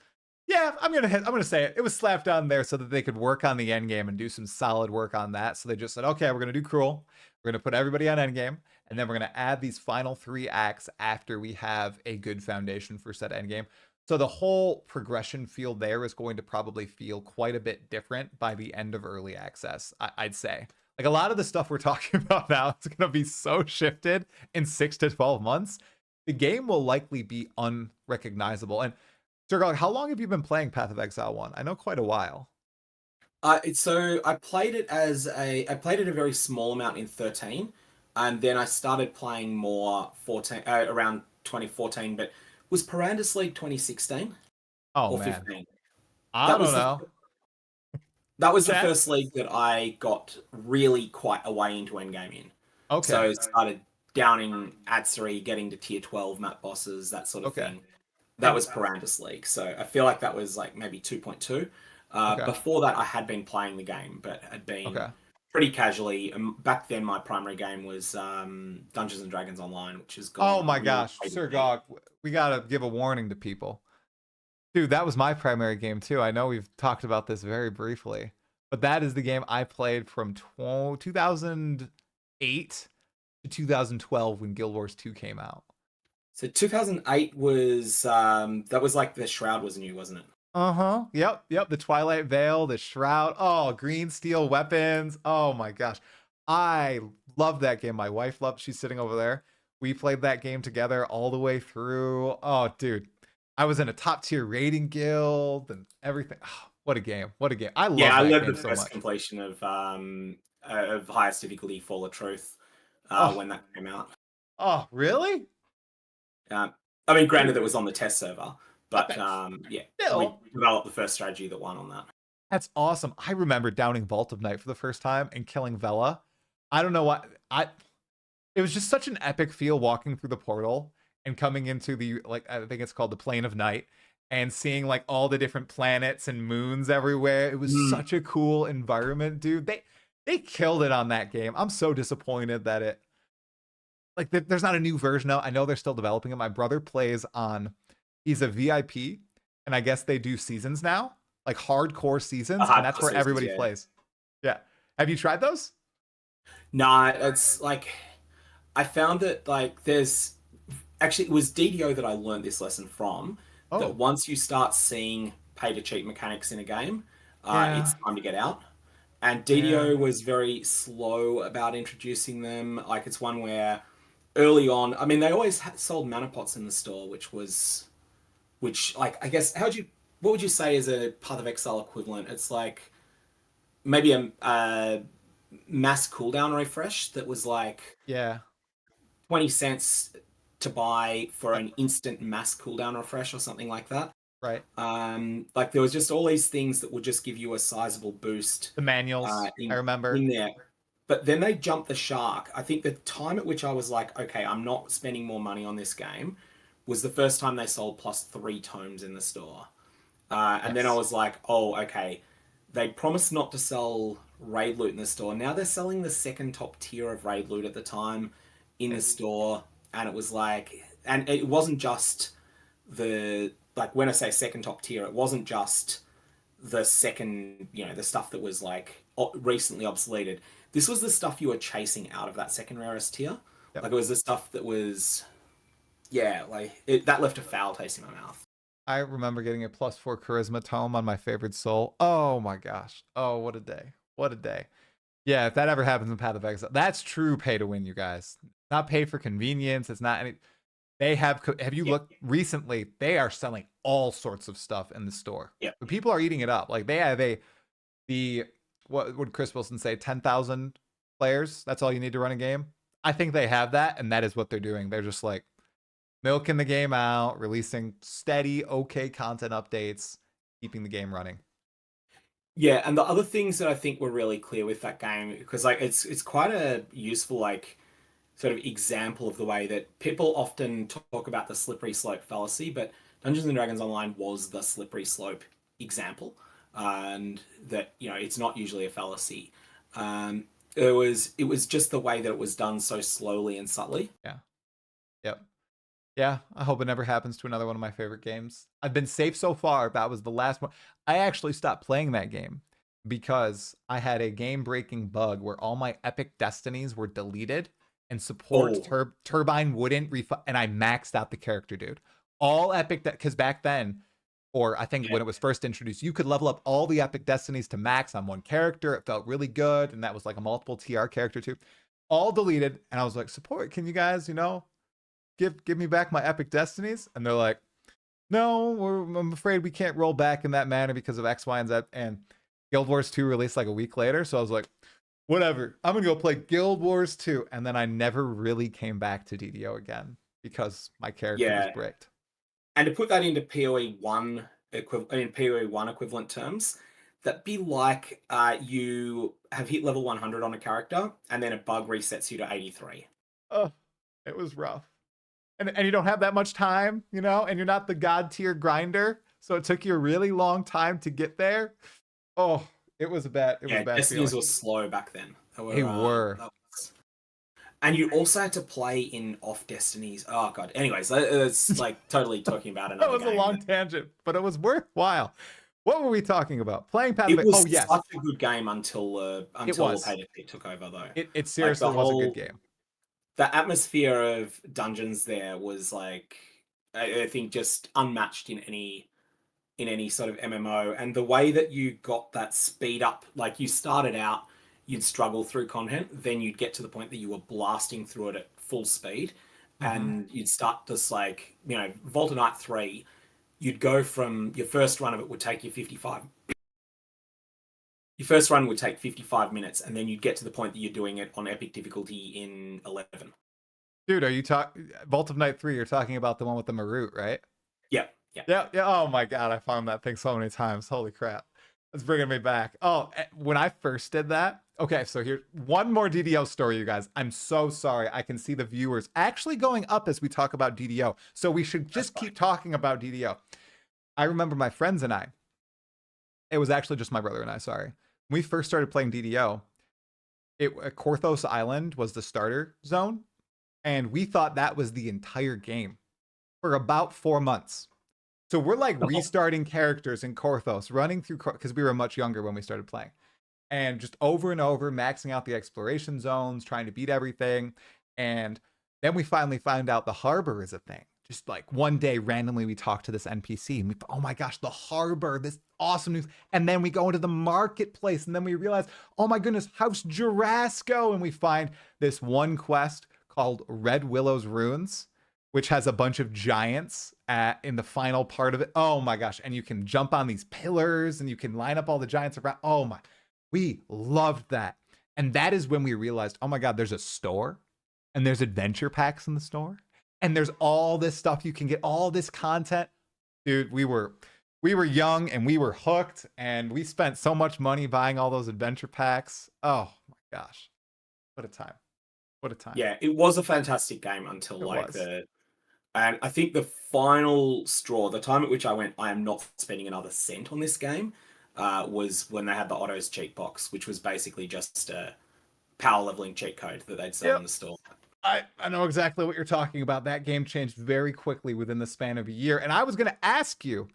yeah, I'm gonna say it. It was slapped on there so that they could work on the end game and do some solid work on that. So they just said, okay, we're gonna do cruel. We're gonna put everybody on end game, and then we're gonna add these final 3 acts after we have a good foundation for said end game. So the whole progression field there is going to probably feel quite a bit different by the end of early access, I'd say. Like a lot of the stuff we're talking about now is going to be so shifted in 6 to 12 months. The game will likely be unrecognizable. And Sirgog, how long have you been playing Path of Exile 1? I know quite a while. So I played it a very small amount in 13, and then I started playing more 14 around 2014, but was Paranda's League 2016 Oh or man. 15? I That don't was the know. that was the Chat. first league that I got really quite a way into endgame in. So Okay. I started downing Adsari, getting to tier 12 map bosses, that sort of Okay. thing. That And was Paranda's League. So I feel like that was like maybe 2.2. okay. Before that, I had been playing the game, but had been Okay. pretty casually. Back then, my primary game was Dungeons and Dragons Online, which has Oh gone my really gosh, crazy. Sirgog, we gotta give a warning to people. Dude, that was my primary game too. I know we've talked about this very briefly, but that is the game I played from 2008 to 2012 when Guild Wars 2 came out. So 2008 was that was like the Shroud was new, wasn't it? Uh-huh. Yep, yep. The Twilight Veil, the Shroud. Oh, green steel weapons. Oh my gosh. I love that game. My wife loved, she's sitting over there. We played that game together all the way through. Oh, dude. I was in a top tier raiding guild and everything. Oh, what a game. What a game. I Yeah, love I that led the game so first much. completion of highest difficulty Fall of Truth Oh, when that came out. oh, really? Um, I mean, granted, it was on the test server, but Okay. yeah, we Still, developed the first strategy that won on that. that's awesome. I remember downing Vault of Night for the first time and killing Vela. I don't know what I it was just such an epic feel walking through the portal and coming into the, like, I think it's called the plane of night, and seeing like all the different planets and moons everywhere. It was Mm. such a cool environment, dude. They killed it on that game. I'm so disappointed that it, like, there's not a new version out. I know they're still developing it. My brother plays on, he's a VIP, and I guess they do seasons now, like hardcore The seasons, and that's hardcore where seasons, everybody yeah. plays. Yeah. Have you tried those? Nah, it's like I found that like there's actually it was DDO that I learned this lesson from. That Oh, once you start seeing pay to cheat mechanics in a game, yeah. it's time to get out. And Yeah. DDO was very slow about introducing them. Like it's one where early on, I mean, they always sold mana pots in the store, which like I guess what would you say is a Path of Exile equivalent? It's like maybe a mass cooldown refresh that was like Yeah. 20 cents to buy for Uh, an instant mass cooldown refresh or something like that. right. Like there was just all these things that would just give you a sizable boost The manuals, I in remember. there. But then they jumped the shark. I think the time at which I was like, okay, I'm not spending more money on this game was the first time they sold +3 tomes in the store. And then I Yes. was like, oh, okay. They promised not to sell raid loot in the store. Now they're selling the second top tier of raid loot at the time in the Eh, store. And it was like, and it wasn't just the, like when I say second top tier, it wasn't just the second, the stuff that was like recently obsoleted. This was the stuff you were chasing out of that second rarest tier. Yep. Like it was the stuff that was, yeah, that left a foul taste in my mouth. I remember getting a +4 charisma tome on my favorite soul. Oh my gosh. Oh, what a day. What a day. Yeah, if that ever happens in Path of Exile, that's true pay to win, you guys. Not pay for convenience. It's not any. They have you Yeah, looked recently? They are selling all sorts of stuff in the store. yeah, But people are eating it up. Like they have the what would Chris Wilson say? 10,000 players. That's all you need to run a game. I think they have that, and that is what they're doing. They're just like milking the game out, releasing steady, okay content updates, keeping the game running. yeah. And the other things that I think were really clear with that game, because like it's quite a useful like sort of example of the way that people often talk about the slippery slope fallacy, but Dungeons and Dragons Online was the slippery slope example, and that it's not usually a fallacy. It was just the way that it was done so slowly and subtly. Yeah. Yep. Yeah, I hope it never happens to another one of my favorite games. I've been safe so far. That was the last one. I actually stopped playing that game because I had a game-breaking bug where all my epic destinies were deleted and support Oh, turbine wouldn't and I maxed out the character, dude. All epic because back then, or I think yeah, when it was first introduced, you could level up all the epic destinies to max on one character. It felt really good, and that was like a multiple TR character too. All deleted, and I was like, support, can you guys, give me back my epic destinies? And they're like, no, I'm afraid we can't roll back in that manner because of X, Y, and Z. And Guild Wars 2 released like a week later, so I was like, whatever, I'm gonna go play Guild Wars 2. And then I never really came back to DDO again because my character was yeah. bricked. And to put that into PoE one equivalent terms, that'd be like you have hit level 100 on a character, and then a bug resets you to 83. Oh, it was rough. And you don't have that much time, and you're not the god tier grinder, so it took you a really long time to get there. Oh, it was a bad Destinies feeling. were slow back then. They were. And you also had to play in off destinies. Oh god. Anyways, it's like totally talking about That another was a game. long tangent, but it was worthwhile. What were we talking about? Playing Path of It Exile. was Oh yes, such a good game until it was. pay to click took over though. It Like seriously was a good game. the atmosphere of dungeons there was like I think just unmatched in any sort of MMO. And the way that you got that speed up, like you started out, you'd struggle through content, then you'd get to the point that you were blasting through it at full speed, and you'd start this like Volta Knight 3. You'd go from your first run of it would take you 55. Your first run would take 55 minutes, and then you'd get to the point that you're doing it on epic difficulty in 11. Dude, are you talking Vault of Night 3? You're talking about the one with the Marut, right? Yep. Yeah. Yeah. Oh my god, I found that thing so many times. Holy crap. It's bringing me back. Oh, when I first did that. Okay, so here's one more DDO story, you guys. I'm so sorry. I can see the viewers actually going up as we talk about DDO. So we should just keep talking about DDO. I remember my friends and I. It was actually just my brother and I, sorry. When we first started playing DDO, Korthos Island was the starter zone, and we thought that was the entire game for about 4 months. So we're like restarting characters in Korthos, running through, because we were much younger when we started playing, and just over and over maxing out the exploration zones, trying to beat everything. And then we finally find out the harbor is a thing. Just like one day randomly we talk to this NPC and we, oh my gosh, the harbor, this awesome news. And then we go into the marketplace and then we realize, oh my goodness, House Jurasco. And we find this one quest called Red Willow's Ruins, which has a bunch of giants in the final part of it. Oh my gosh. And you can jump on these pillars and you can line up all the giants around. Oh my, we loved that. And that is when we realized, oh my God, there's a store and there's adventure packs in the store. And there's all this stuff you can get, all this content. Dude, we were young and we were hooked, and we spent so much money buying all those adventure packs. Oh my gosh. What a time. What a time. Yeah, it was a fantastic game until and I think the final straw, the time at which I went, I am not spending another cent on this game, was when they had the Otto's cheat box, which was basically just a power leveling cheat code that they'd sell in the store. I know exactly what you're talking about. That game changed very quickly within the span of a year. And I was going to ask you,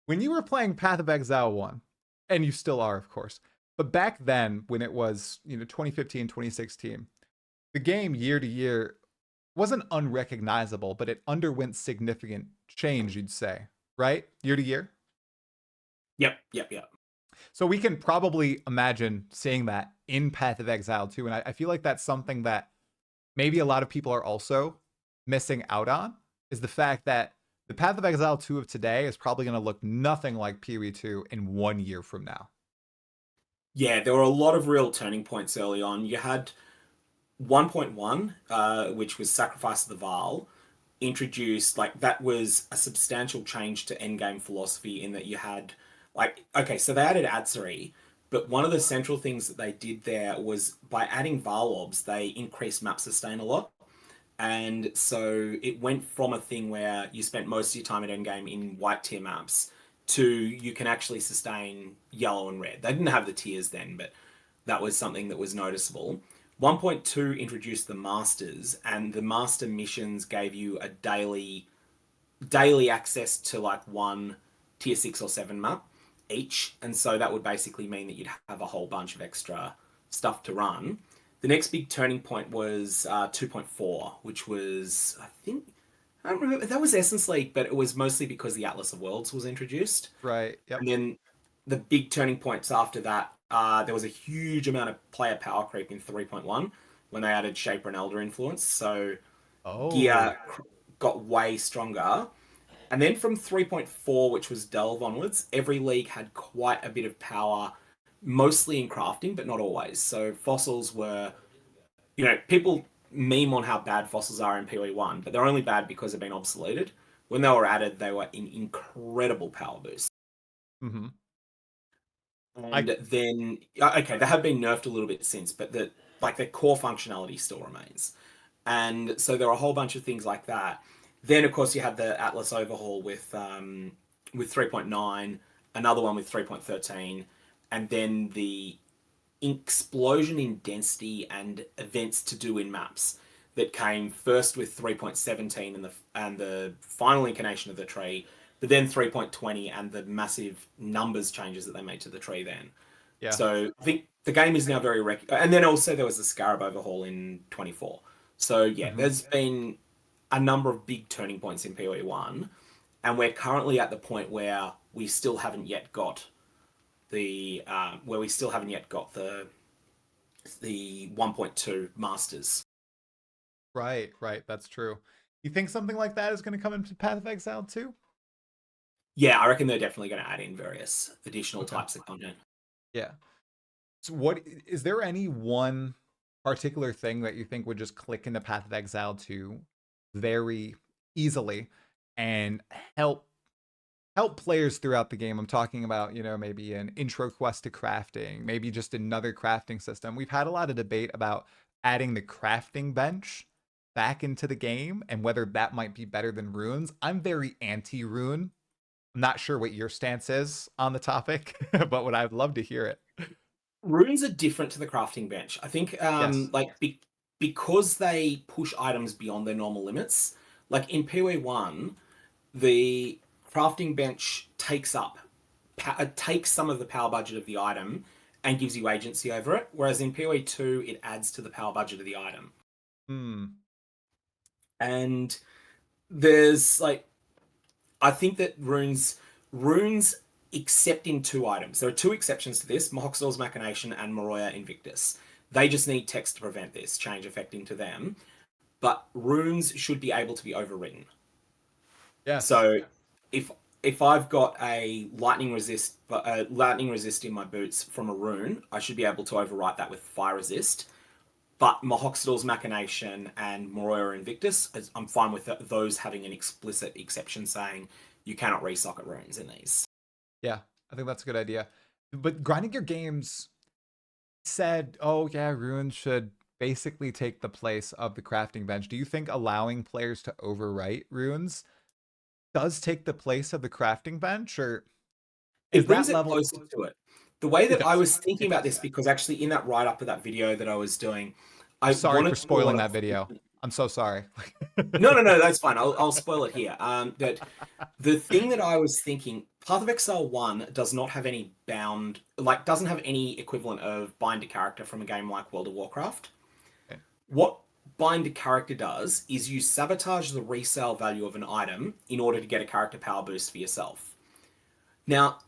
when you were playing Path of Exile 1, and you still are, of course, but back then, when it was 2015, 2016, the game year to year wasn't unrecognizable, but it underwent significant change, you'd say, right? Year to year? Yep. So we can probably imagine seeing that in Path of Exile too. And I feel like that's something that maybe a lot of people are also missing out on, is the fact that the Path of Exile 2 of today is probably going to look nothing like PoE2 in 1 year from now. Yeah, there were a lot of real turning points early on. You had 1.1, which was Sacrifice of the Vaal, introduced, like, that was a substantial change to endgame philosophy in that you had, like, okay, so they added adversary, but one of the central things that they did there was by adding Vaal orbs, they increased map sustain a lot. And so it went from a thing where you spent most of your time at endgame in white tier maps to you can actually sustain yellow and red. They didn't have the tiers then, but that was something that was noticeable. 1.2 introduced the masters, and the master missions gave you a daily access to like one tier 6 or 7 map each, and so that would basically mean that you'd have a whole bunch of extra stuff to run. The next big turning point was 2.4, which was, I think, I don't remember, that was Essence League, but it was mostly because the Atlas of Worlds was introduced. Right. Yep. And then the big turning points after that, there was a huge amount of player power creep in 3.1 when they added Shaper and Elder influence. So Oh. gear got way stronger. And then from 3.4, which was Delve onwards, every league had quite a bit of power, mostly in crafting, but not always. So fossils were, people meme on how bad fossils are in PoE1, but they're only bad because they've been obsoleted. When they were added, they were in incredible power boost. Mm-hmm. And then, okay, they have been nerfed a little bit since, but the core functionality still remains. And so there are a whole bunch of things like that. Then, of course, you had the Atlas overhaul with 3.9, another one with 3.13, and then the explosion in density and events to do in maps that came first with 3.17 and the final incarnation of the tree, but then 3.20 and the massive numbers changes that they made to the tree then. Yeah. So I think the game is now very and then also there was the Scarab overhaul in 24. So yeah, Mm-hmm. there's been a number of big turning points in PoE1, and we're currently at the point where we still haven't yet got the 1.2 masters. Right. Right. That's true. You think something like that is going to come into Path of Exile too? Yeah, I reckon they're definitely going to add in various additional Okay. types of content. Yeah. So what is there any one particular thing that you think would just click into Path of Exile 2 very easily and help players throughout the game? I'm talking about, maybe an intro quest to crafting, maybe just another crafting system. We've had a lot of debate about adding the crafting bench back into the game and whether that might be better than runes. I'm very anti-rune. I'm not sure what your stance is on the topic, but I'd love to hear it. Runes are different to the crafting bench. I think, Yes. because they push items beyond their normal limits. Like in PoE1, the crafting bench takes some of the power budget of the item and gives you agency over it. Whereas in PoE2, it adds to the power budget of the item. Hmm. And there's like, I think that runes except in 2 items. There are 2 exceptions to this: Mohoxdor's Machination and Moroya Invictus. They just need text to prevent this change affecting to them. But runes should be able to be overwritten. Yes. So if if I've got a lightning resist in my boots from a rune, I should be able to overwrite that with fire resist. But Mohoxdor's Machination and Moroya Invictus, I'm fine with those having an explicit exception saying you cannot resocket runes in these. Yeah, I think that's a good idea. But grinding your games said, oh yeah, runes should basically take the place of the crafting bench. Do you think allowing players to overwrite runes does take the place of the crafting bench, or is It brings that it level? closer to it. The way It that I does. was thinking It about does. this, because actually in that write up of that video that I was doing, I'm I sorry wanted for to do a spoiling lot that of video. thinking. I'm so sorry. No, no, no, that's fine. I'll spoil it here. That the thing that I was thinking, Path of Exile 1 does not have any doesn't have any equivalent of bind to character from a game like World of Warcraft. Okay. What bind to character does is you sabotage the resale value of an item in order to get a character power boost for yourself. Now,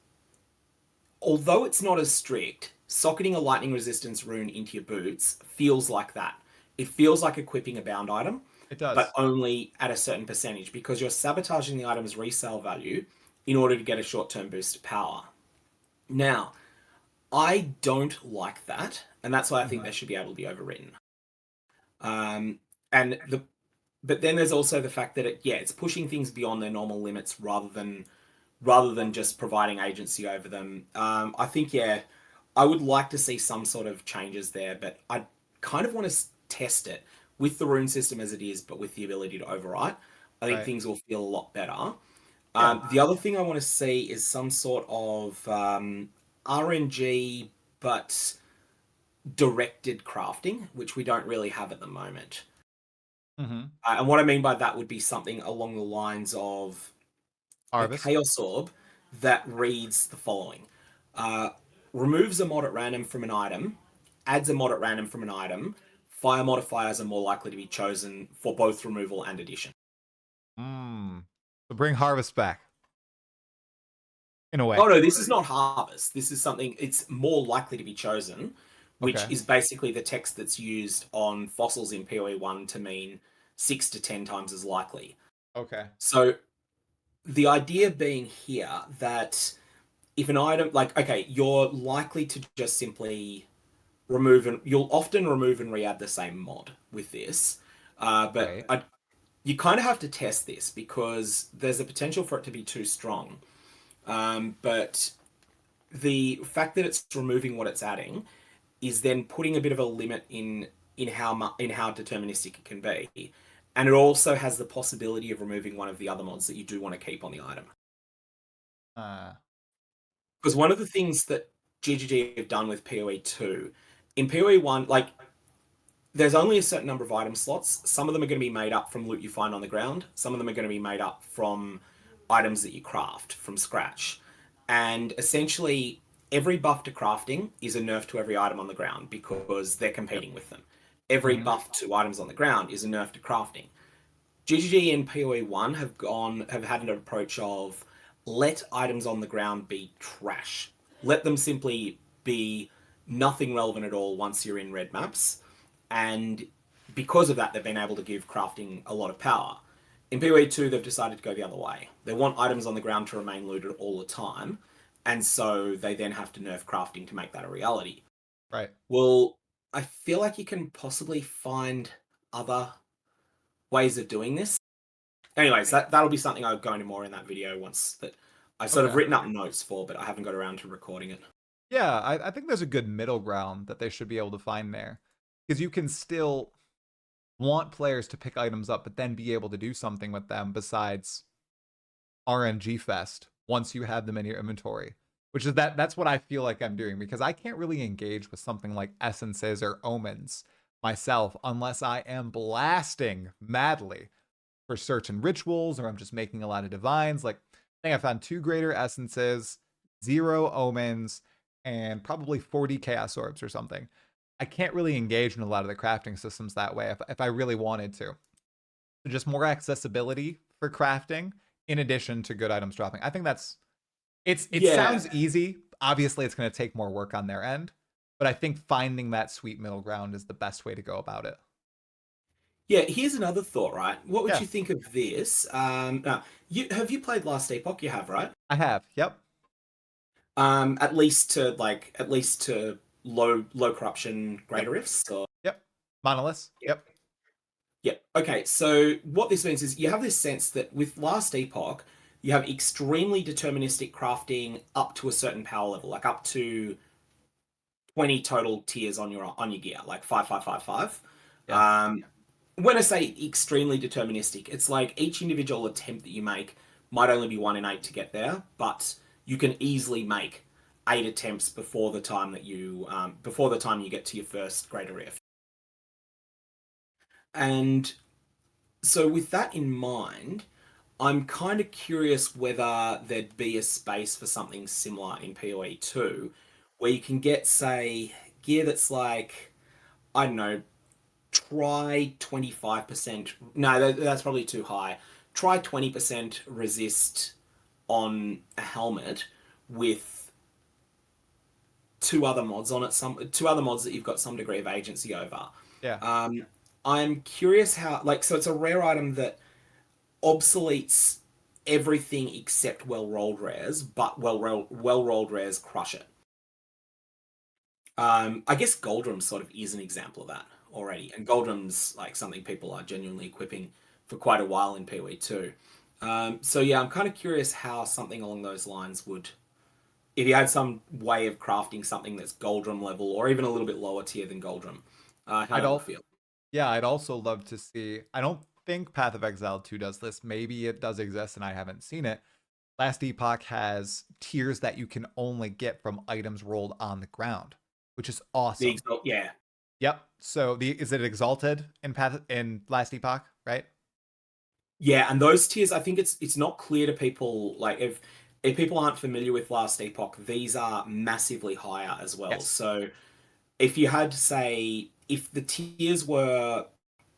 although it's not as strict, socketing a lightning resistance rune into your boots feels like that. It feels like equipping a bound item, It but does. only at a certain percentage because you're sabotaging the item's resale value in order to get a short-term boost to power. Now, I don't like that, and that's why I think they should be able to be overwritten. Um, and the but then there's also the fact that it's pushing things beyond their normal limits rather than just providing agency over them. I think I would like to see some sort of changes there, but I kind of want to test it with the rune system as it is, but with the ability to overwrite. I think Right. things will feel a lot better. Yeah. The other thing I want to see is some sort of RNG, but directed crafting, which we don't really have at the moment. Mm-hmm. And what I mean by that would be something along the lines of a Harvest. Chaos Orb that reads the following: uh, removes a mod at random from an item, adds a mod at random from an item. Fire modifiers are more likely to be chosen for both removal and addition. Mm. So bring harvest back in a Oh way. no, this is not harvest. This is something it's more likely to be chosen, which Okay. is basically the text that's used on fossils in PoE1 to mean 6 to 10 times as likely. Okay. So the idea being here that if an item you're likely to just simply you'll often remove and re-add the same mod with this, but Right. you kind of have to test this because there's a potential for it to be too strong. But the fact that it's removing what it's adding is then putting a bit of a limit in how deterministic it can be, and it also has the possibility of removing one of the other mods that you do want to keep on the item. Uh. Because one of the things that GGG have done with PoE2, in PoE1, there's only a certain number of item slots. Some of them are going to be made up from loot you find on the ground. Some of them are going to be made up from items that you craft from scratch. And essentially, every buff to crafting is a nerf to every item on the ground because they're Yep. competing with them. Every Mm-hmm. buff to items on the ground is a nerf to crafting. GGG and PoE1 have had an approach of let items on the ground be trash. Let them simply be nothing relevant at all once you're in red maps. And because of that, they've been able to give crafting a lot of power. In PoE2, they've decided to go the other way. They want items on the ground to remain looted all the time, and so they then have to nerf crafting to make that a reality. Right. Well, I feel like you can possibly find other ways of doing this. Anyways, that'll be something I'll go into more in that video once that I've sort of Okay. written up notes for, but I haven't got around to recording it. Yeah, I think there's a good middle ground that they should be able to find there. Because you can still want players to pick items up, but then be able to do something with them besides RNG Fest once you have them in your inventory. Which is that's what I feel like I'm doing because I can't really engage with something like essences or omens myself unless I am blasting madly for certain rituals or I'm just making a lot of divines. Like I think I found 2 greater essences, 0 omens, and probably 40 chaos orbs or something. I can't really engage in a lot of the crafting systems that way if I really wanted to. So just more accessibility for crafting in addition to good items dropping. I think it Yeah, sounds easy. Obviously it's going to take more work on their end, but I think finding that sweet middle ground is the best way to go about it. yeah. Here's another thought, right? What would Yeah, you think of this? Now, you played Last Epoch? You have, right? I have. Yep. At least to low corruption Yep. greater rifts, or Yep. Monoliths. yeah. Yep. Yeah. Okay. So what this means is you have this sense that with Last Epoch, you have extremely deterministic crafting up to a certain power level, like up to 20 total tiers on your gear, like 5, 5, 5, 5. Yeah. When I say extremely deterministic, it's like each individual attempt that you make might only be 1 in 8 to get there, but you can easily make 8 attempts before the time you get to your first greater rift. And so with that in mind, I'm kind of curious whether there'd be a space for something similar in PoE2 where you can get, say, gear that's like, I don't know, try 25%. No, that's probably too high. Try 20% resist on a helmet with two other mods on it, two other mods that you've got some degree of agency over. Yeah. Um, I'm curious how, like, so it's a rare item that obsoletes everything except well-rolled rares, but well-rolled rares crush it. I guess Goldrum sort of is an example of that already, and Goldrum's like something people are genuinely equipping for quite a while in PoE2. So yeah, I'm kind of curious how something along those lines would, if you had some way of crafting something that's Goldrum level or even a little bit lower tier than Goldrum, how I'd that would all feel. Yeah, I'd also love to see. I don't think Path of Exile 2 does this. Maybe it does exist and I haven't seen it. Last Epoch has tiers that you can only get from items rolled on the ground, which is awesome. Yeah, Yep. So is it exalted in Last Epoch, right? yeah, and those tiers, I think it's not clear to people. Like if people aren't familiar with Last Epoch, these are massively higher as well. Yes. So if you had to say if the tiers were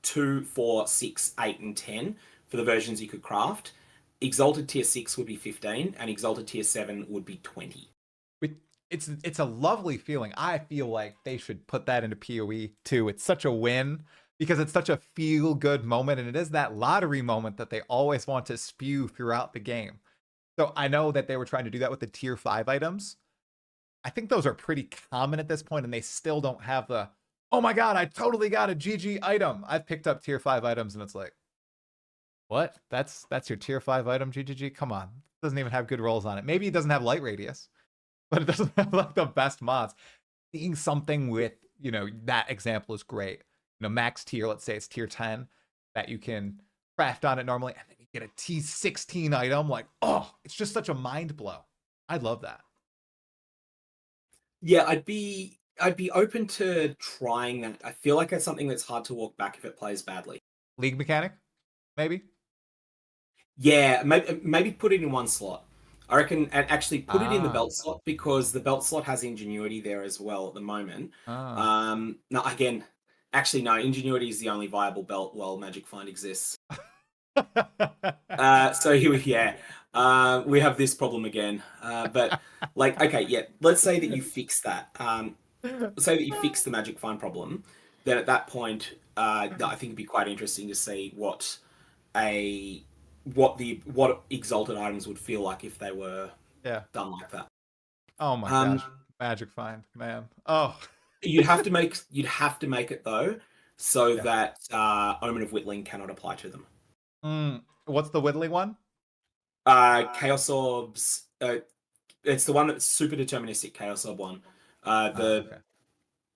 2, 4, 6, 8, and 10 for the versions you could craft, Exalted tier 6 would be 15, and Exalted tier 7 would be 20. It's a lovely feeling. I feel like they should put that into PoE too. It's such a win because it's such a feel good moment, and it is that lottery moment that they always want to spew throughout the game. So I know that they were trying to do that with the tier 5 items. I think those are pretty common at this point, and they still don't have the, oh my god, I totally got a GG item. I've picked up tier 5 items and it's like, what? That's your tier 5 item, GGG? Come on. It doesn't even have good rolls on it. Maybe it doesn't have light radius, but it doesn't have like the best mods. Seeing something with, that example is great. Max tier, let's say it's tier 10, that you can craft on it normally, and then you get a T16 item. Like, oh, it's just such a mind blow. I love that. Yeah, I'd be open to trying that. I feel like it's something that's hard to walk back if it plays badly. League mechanic, maybe? Yeah, maybe put it in one slot. I reckon, and actually put it in the Ah. belt slot because the belt slot has ingenuity there as well at the moment. Ah. No, again, actually no, ingenuity is the only viable belt while Magic Find exists. So here we have this problem again. But like, okay, yeah, let's say that you fix that. Let's say that you fix the Magic Find problem. Then at that point, I think it'd be quite interesting to see what exalted items would feel like if they were Yeah. done like that. Oh my Um, gosh. Magic Find, man. Oh. you'd have to make it though, so Yeah. that Omen of Whittling cannot apply to them. What's the whittling one? Chaos Orbs. It's the one that's super deterministic Chaos Orb one. The Okay.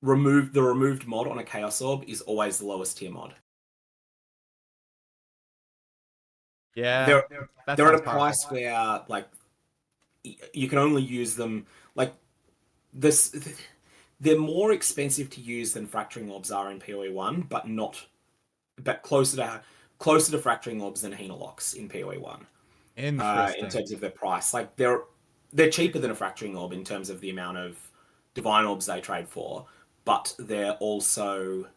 removed mod on a Chaos Orb is always the lowest tier mod. Yeah. They're That they're at sounds a powerful. price where like you can only use them like this. They're more expensive to use than fracturing orbs are in PoE1, but closer to fracturing orbs than Henalox in PoE1. In Interesting. terms of their price, like they're cheaper than a fracturing orb in terms of the amount of divine orbs they trade for, but they're also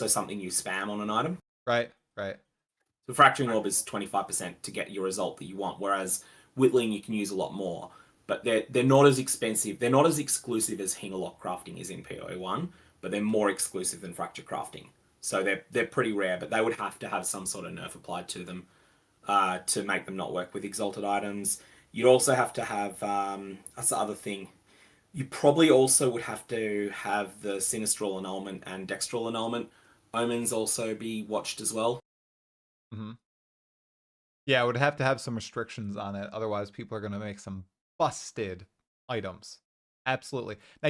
something you spam on an item. Right. Right. The fracturing orb is 25% to get your result that you want, whereas whittling you can use a lot more. But they're not as expensive. They're not as exclusive as Hingerlock crafting is in PoE1, but they're more exclusive than fracture crafting. So they're pretty rare, but they would have to have some sort of nerf applied to them to make them not work with exalted items. You'd also have to have that's the other thing. You probably also would have to have the sinistral annulment and dextral annulment omens also be watched as well. Hmm. Yeah, it would have to have some restrictions on it. Otherwise, people are going to make some busted items. Absolutely. Now,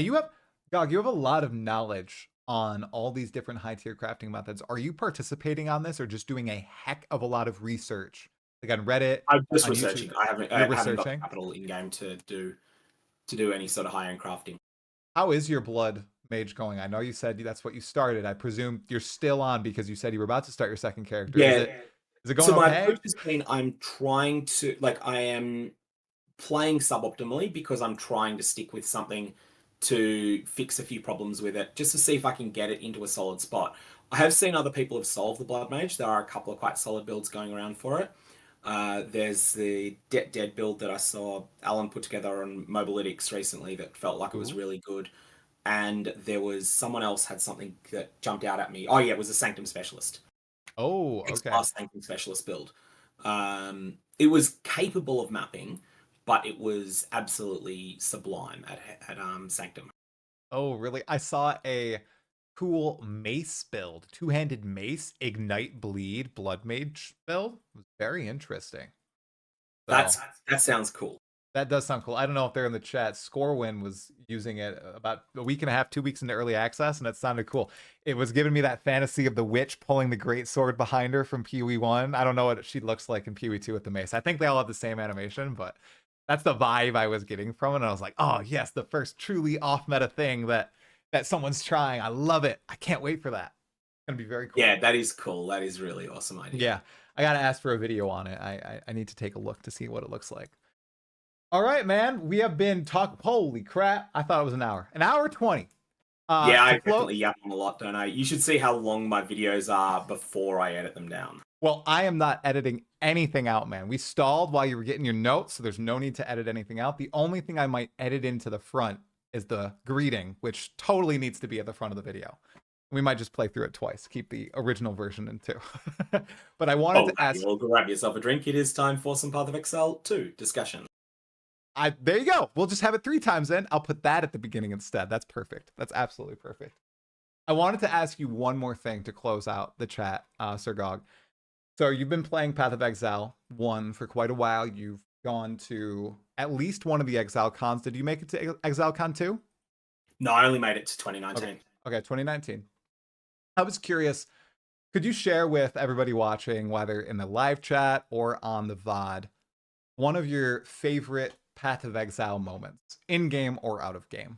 Gog, you have a lot of knowledge on all these different high tier crafting methods. Are you participating on this or just doing a heck of a lot of research? Like on Reddit, I'm just on YouTube? researching. I You're haven't got the researching? capital in game to do any sort of high end crafting. How is your blood mage going? I know you said that's what you started. I presume you're still on because you said you were about to start your second character. Yeah. Is it So going my okay? approach has been I am playing suboptimally because I'm trying to stick with something to fix a few problems with it, just to see if I can get it into a solid spot. I have seen other people have solved the blood mage. There are a couple of quite solid builds going around for it. There's the Dead build that I saw Alan put together on Mobalytics recently that felt like it was Ooh. really good. And there was someone else had something that jumped out at me. Oh yeah, it was a Sanctum Specialist. Oh, X okay. class Sanctum Specialist build. It was capable of mapping, but it was absolutely sublime at Sanctum. Oh, really? I saw a cool mace build, two-handed mace, ignite, bleed, blood mage build. It was very interesting. So That sounds cool. that does sound cool. I don't know if they're in the chat. Scorewin was using it about a week and a half, 2 weeks into early access, and it sounded cool. It was giving me that fantasy of the witch pulling the great sword behind her from PoE1. I don't know what she looks like in PoE2 with the mace. I think they all have the same animation, but that's the vibe I was getting from it. And I was like, oh yes, the first truly off-meta thing that someone's trying. I love it. I can't wait for that. It's gonna be very cool. Yeah, that is cool. That is really awesome idea. Yeah, I gotta ask for a video on it. I need to take a look to see what it looks like. All right, man. We have been talking. Holy crap! I thought it was an hour. An hour 20. Yeah, To I close. definitely yap on a lot, don't I? You should see how long my videos are before I edit them down. Well, I am not editing anything out, man. We stalled while you were getting your notes, so there's no need to edit anything out. The only thing I might edit into the front is the greeting, which totally needs to be at the front of the video. We might just play through it twice, keep the original version in two. But I wanted Oh, to ask. well, grab yourself a drink. It is time for some Path of Exile 2 discussion. There you go. We'll just have it 3 times then. I'll put that at the beginning instead. That's perfect. That's absolutely perfect. I wanted to ask you one more thing to close out the chat, Sirgog. So you've been playing Path of Exile 1 for quite a while. You've gone to at least one of the Exile cons. Did you make it to Exile Con 2? No, I only made it to 2019. Okay, 2019. I was curious, could you share with everybody watching, whether in the live chat or on the VOD, one of your favorite Path of Exile moments, in-game or out of game?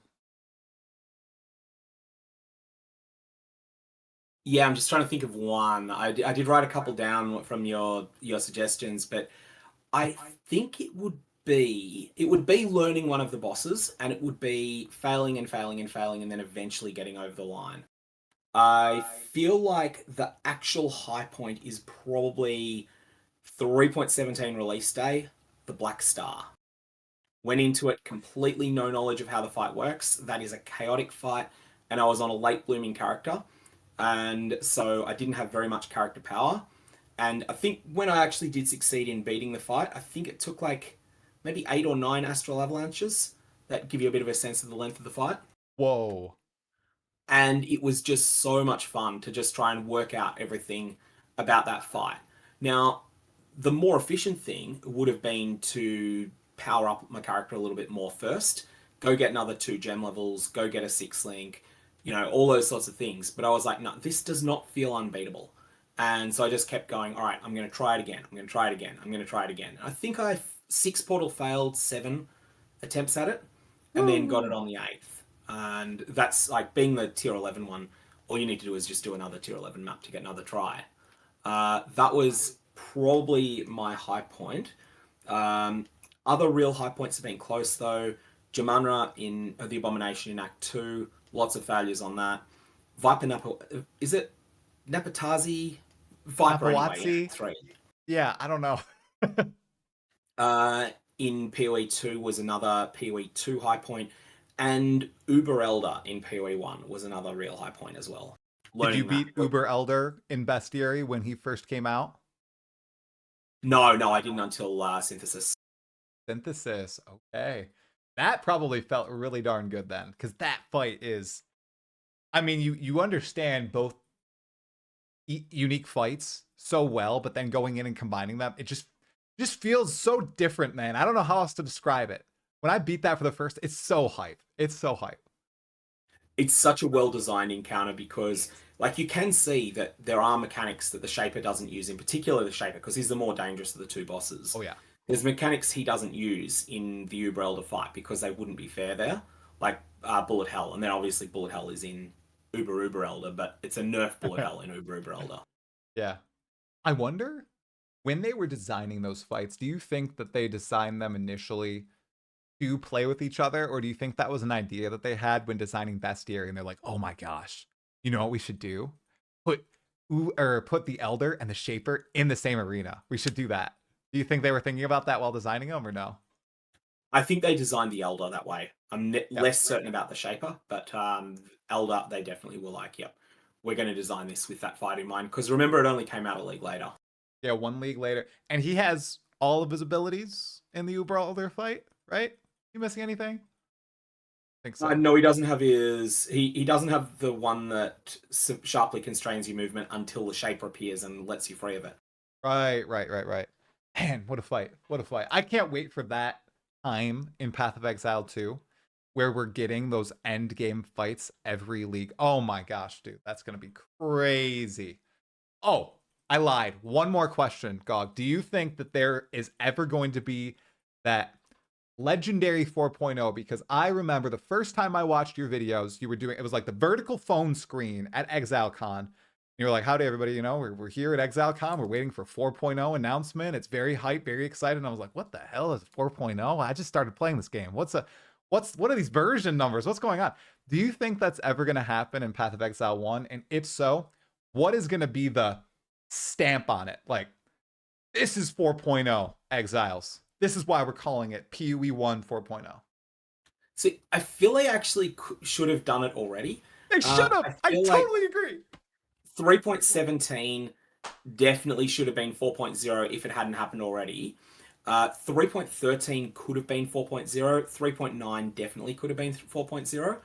Yeah, I'm just trying to think of one. I did write a couple down from your suggestions, but I think it would be learning one of the bosses, and it would be failing and failing and failing, and then eventually getting over the line. I feel like the actual high point is probably 3.17 release day, the Black Star. Went into it completely no knowledge of how the fight works. That is a chaotic fight, and I was on a late blooming character, and so I didn't have very much character power. And I think when I actually did succeed in beating the fight, I think it took like maybe 8 or 9 astral avalanches that give you a bit of a sense of the length of the fight. Whoa. And it was just so much fun to just try and work out everything about that fight. Now, the more efficient thing would have been to power up my character a little bit more first, go get another 2 gem levels, go get a 6 link, all those sorts of things. But I was like, no, this does not feel unbeatable. And so I just kept going, all right, I'm going to try it again. I'm going to try it again. I'm going to try it again. I think I 6 portal failed 7 attempts at it and then got it on the 8th. And that's like being the tier 11 one. All you need to do is just do another tier 11 map to get another try. That was probably my high point. Other real high points have been close though. Jumanra in the Abomination in Act 2, lots of failures on that. Viper Napa, is it Napatazi? Viper anyway, in Act 3. Yeah, I don't know. In PoE2 was another PoE2 high point, and Uber Elder in PoE1 was another real high point as well. Did you Learning beat that. Uber Elder in Bestiary when he first came out? No, I didn't until Synthesis. Synthesis. Okay. That probably felt really darn good then, because that fight is. I mean, you understand both unique fights so well, but then going in and combining them, it just feels so different, man. I don't know how else to describe it. When I beat that for the first, it's so hype. It's so hype. It's such a well-designed encounter because, like, you can see that there are mechanics that the Shaper doesn't use, in particular the Shaper, because he's the more dangerous of the 2 bosses. Oh yeah. There's mechanics he doesn't use in the Uber Elder fight because they wouldn't be fair there, like Bullet Hell, and then obviously Bullet Hell is in Uber Elder, but it's a nerf Bullet Hell in Uber Elder. Yeah. I wonder when they were designing those fights, do you think that they designed them initially to play with each other, or do you think that was an idea that they had when designing Bestiary and they're like, oh my gosh, you know what we should do? Put the Elder and the Shaper in the same arena. We should do that. Do you think they were thinking about that while designing them or no? I think they designed the Elder that way. I'm Yep. less certain about the Shaper, but Elder, they definitely were like, yep, we're going to design this with that fight in mind. Because remember, it only came out a league later. Yeah, 1 league later. And he has all of his abilities in the Uber Elder fight, right? You missing anything? I think so. No, he doesn't have his. He doesn't have the one that sharply constrains your movement until the Shaper appears and lets you free of it. Right. Man, what a fight. What a fight. I can't wait for that time in Path of Exile 2 where we're getting those end game fights every league. Oh my gosh, dude. That's going to be crazy. Oh, I lied. One more question, Gog. Do you think that there is ever going to be that legendary 4.0? Because I remember the first time I watched your videos, you were doing it was like the vertical phone screen at ExileCon. You were like, howdy, everybody. You know, we're here at ExileCon. We're waiting for 4.0 announcement. It's very hype, very excited. And I was like, what the hell is 4.0? I just started playing this game. What are these version numbers? What's going on? Do you think that's ever going to happen in Path of Exile 1? And if so, what is going to be the stamp on it? Like, this is 4.0 Exiles. This is why we're calling it PoE1 4.0. See, I feel they actually should have done it already. They should have. I totally agree. 3.17 definitely should have been 4.0 if it hadn't happened already. 3.13 could have been 4.0. 3.9 definitely could have been 4.0.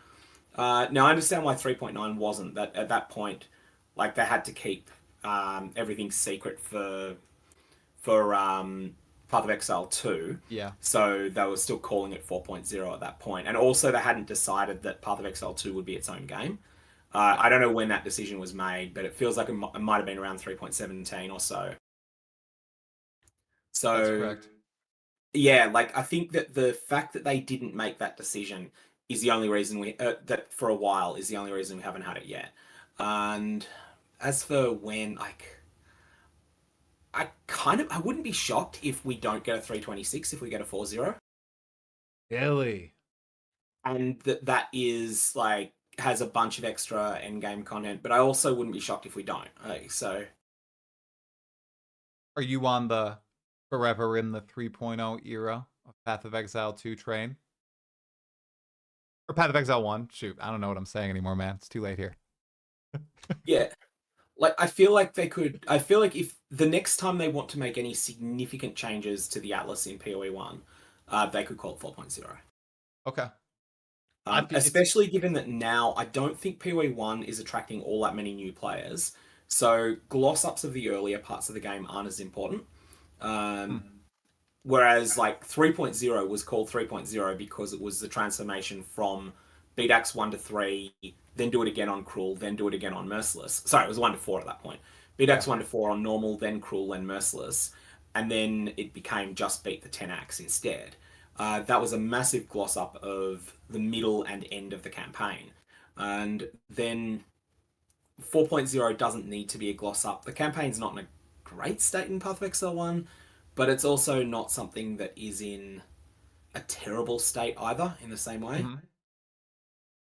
Now I understand why 3.9 wasn't. That at that point, like they had to keep everything secret for Path of Exile 2. Yeah. So they were still calling it 4.0 at that point. And also they hadn't decided that Path of Exile 2 would be its own game. I don't know when that decision was made, but it feels like it might have been around 3.17 or so. So that's correct. Yeah, like I think that the fact that they didn't make that decision is the only reason that for a while is the only reason we haven't had it yet. And as for when, like, I wouldn't be shocked if we don't get a 326 if we get a 4.0. Really? And that is like has a bunch of extra end game content, but I also wouldn't be shocked if we don't. So are you on the forever in the 3.0 era of Path of Exile 2 train? Or Path of Exile 1? Shoot, I don't know what I'm saying anymore, man. It's too late here. Yeah. Like I feel like if the next time they want to make any significant changes to the Atlas in PoE1, they could call it 4.0. Okay. Especially given that now I don't think PoE1 is attracting all that many new players. So gloss ups of the earlier parts of the game aren't as important. Whereas like 3.0 was called 3.0 because it was the transformation from Beataxe 1 to 3, then do it again on Cruel, then do it again on Merciless. Sorry, it was 1 to 4 at that point. Beataxe 1 to 4 on Normal, then Cruel, then Merciless. And then it became just beat the 10 axe instead. That was a massive gloss up of the middle and end of the campaign. And then 4.0 doesn't need to be a gloss up. The campaign's not in a great state in Path of Exile 1, but it's also not something that is in a terrible state either in the same way. Mm-hmm.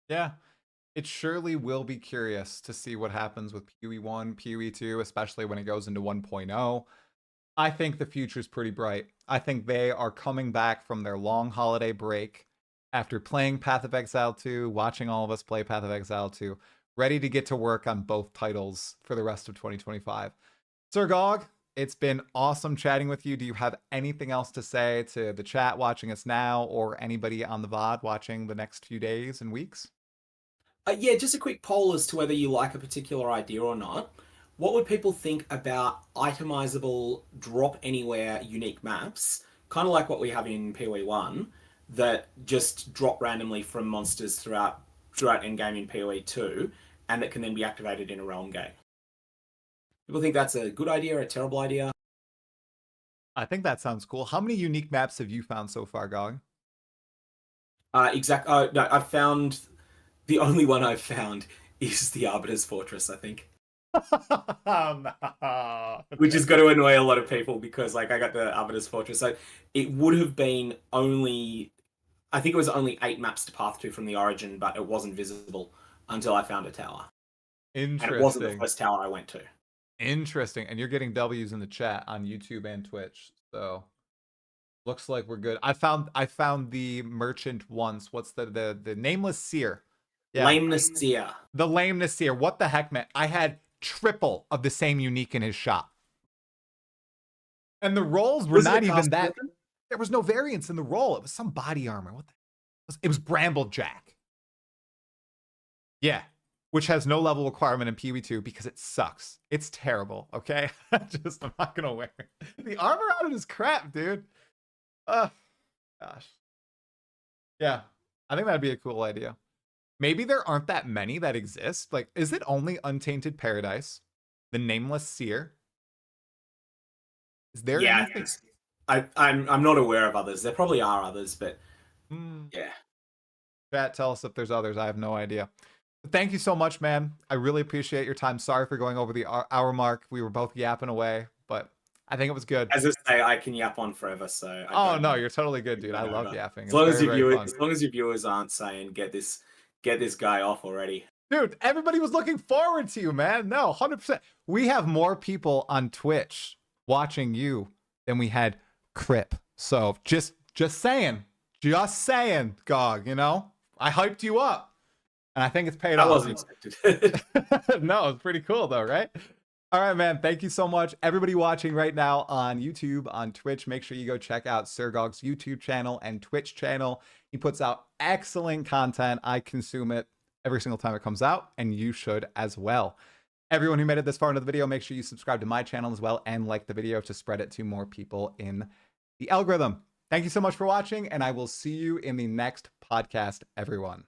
Yeah. It surely will be curious to see what happens with PoE1, PoE2, especially when it goes into 1.0. I think the future's pretty bright. I think they are coming back from their long holiday break after playing Path of Exile 2, watching all of us play Path of Exile 2, ready to get to work on both titles for the rest of 2025. Sirgog, it's been awesome chatting with you. Do you have anything else to say to the chat watching us now or anybody on the VOD watching the next few days and weeks? Yeah, just a quick poll as to whether you like a particular idea or not. What would people think about itemizable drop anywhere unique maps, kind of like what we have in PoE1, that just drop randomly from monsters throughout endgame in PoE2, and that can then be activated in a realm gate? People think that's a good idea or a terrible idea? I think that sounds cool. How many unique maps have you found so far, Gog? No, I've found the only one I've found is the Arbiter's Fortress, I think. No. Which is going to annoy a lot of people because, like, I got the Arbiter's Fortress. So it would have been only, I think it was only 8 maps to Path to from the origin, but it wasn't visible until I found a tower. Interesting. And it wasn't the first tower I went to. Interesting. And you're getting W's in the chat on YouTube and Twitch. So looks like we're good. I found the merchant once. What's the nameless seer? Yeah, Lameness seer. the lameness seer. What the heck, man? I had triple of the same unique in his shop, and the rolls were Was it a not even cast that. weapon? There was no variance in the roll. It was some body armor. What the? It was Bramblejack. Yeah, which has no level requirement in PoE2 because it sucks. It's terrible. Okay, I'm not gonna wear it. The armor on it is crap, dude. Oh gosh. Yeah, I think that'd be a cool idea. Maybe there aren't that many that exist. Like, is it only Untainted Paradise, the Nameless Seer? Is there Yeah, anything? I'm not aware of others. There probably are others, but yeah. Chat, tell us if there's others. I have no idea. But thank you so much, man. I really appreciate your time. Sorry for going over the hour mark. We were both yapping away, but I think it was good. As I say, I can yap on forever, so I Oh don't no, mind you're totally good, dude. I going love over. yapping. As It's long as very, your very viewers, fun. as long as your viewers aren't saying get this guy off already. Dude, everybody was looking forward to you, man. No, 100%. We have more people on Twitch watching you than we had Crip. So just saying, Gog, you know? I hyped you up. And I think it's paid That off. wasn't expected. No, it's pretty cool though, right? All right, man. Thank you so much. Everybody watching right now on YouTube, on Twitch, make sure you go check out Sirgog's YouTube channel and Twitch channel. He puts out excellent content. I consume it every single time it comes out, and you should as well. Everyone who made it this far into the video, make sure you subscribe to my channel as well and like the video to spread it to more people in the algorithm. Thank you so much for watching, and I will see you in the next podcast, everyone.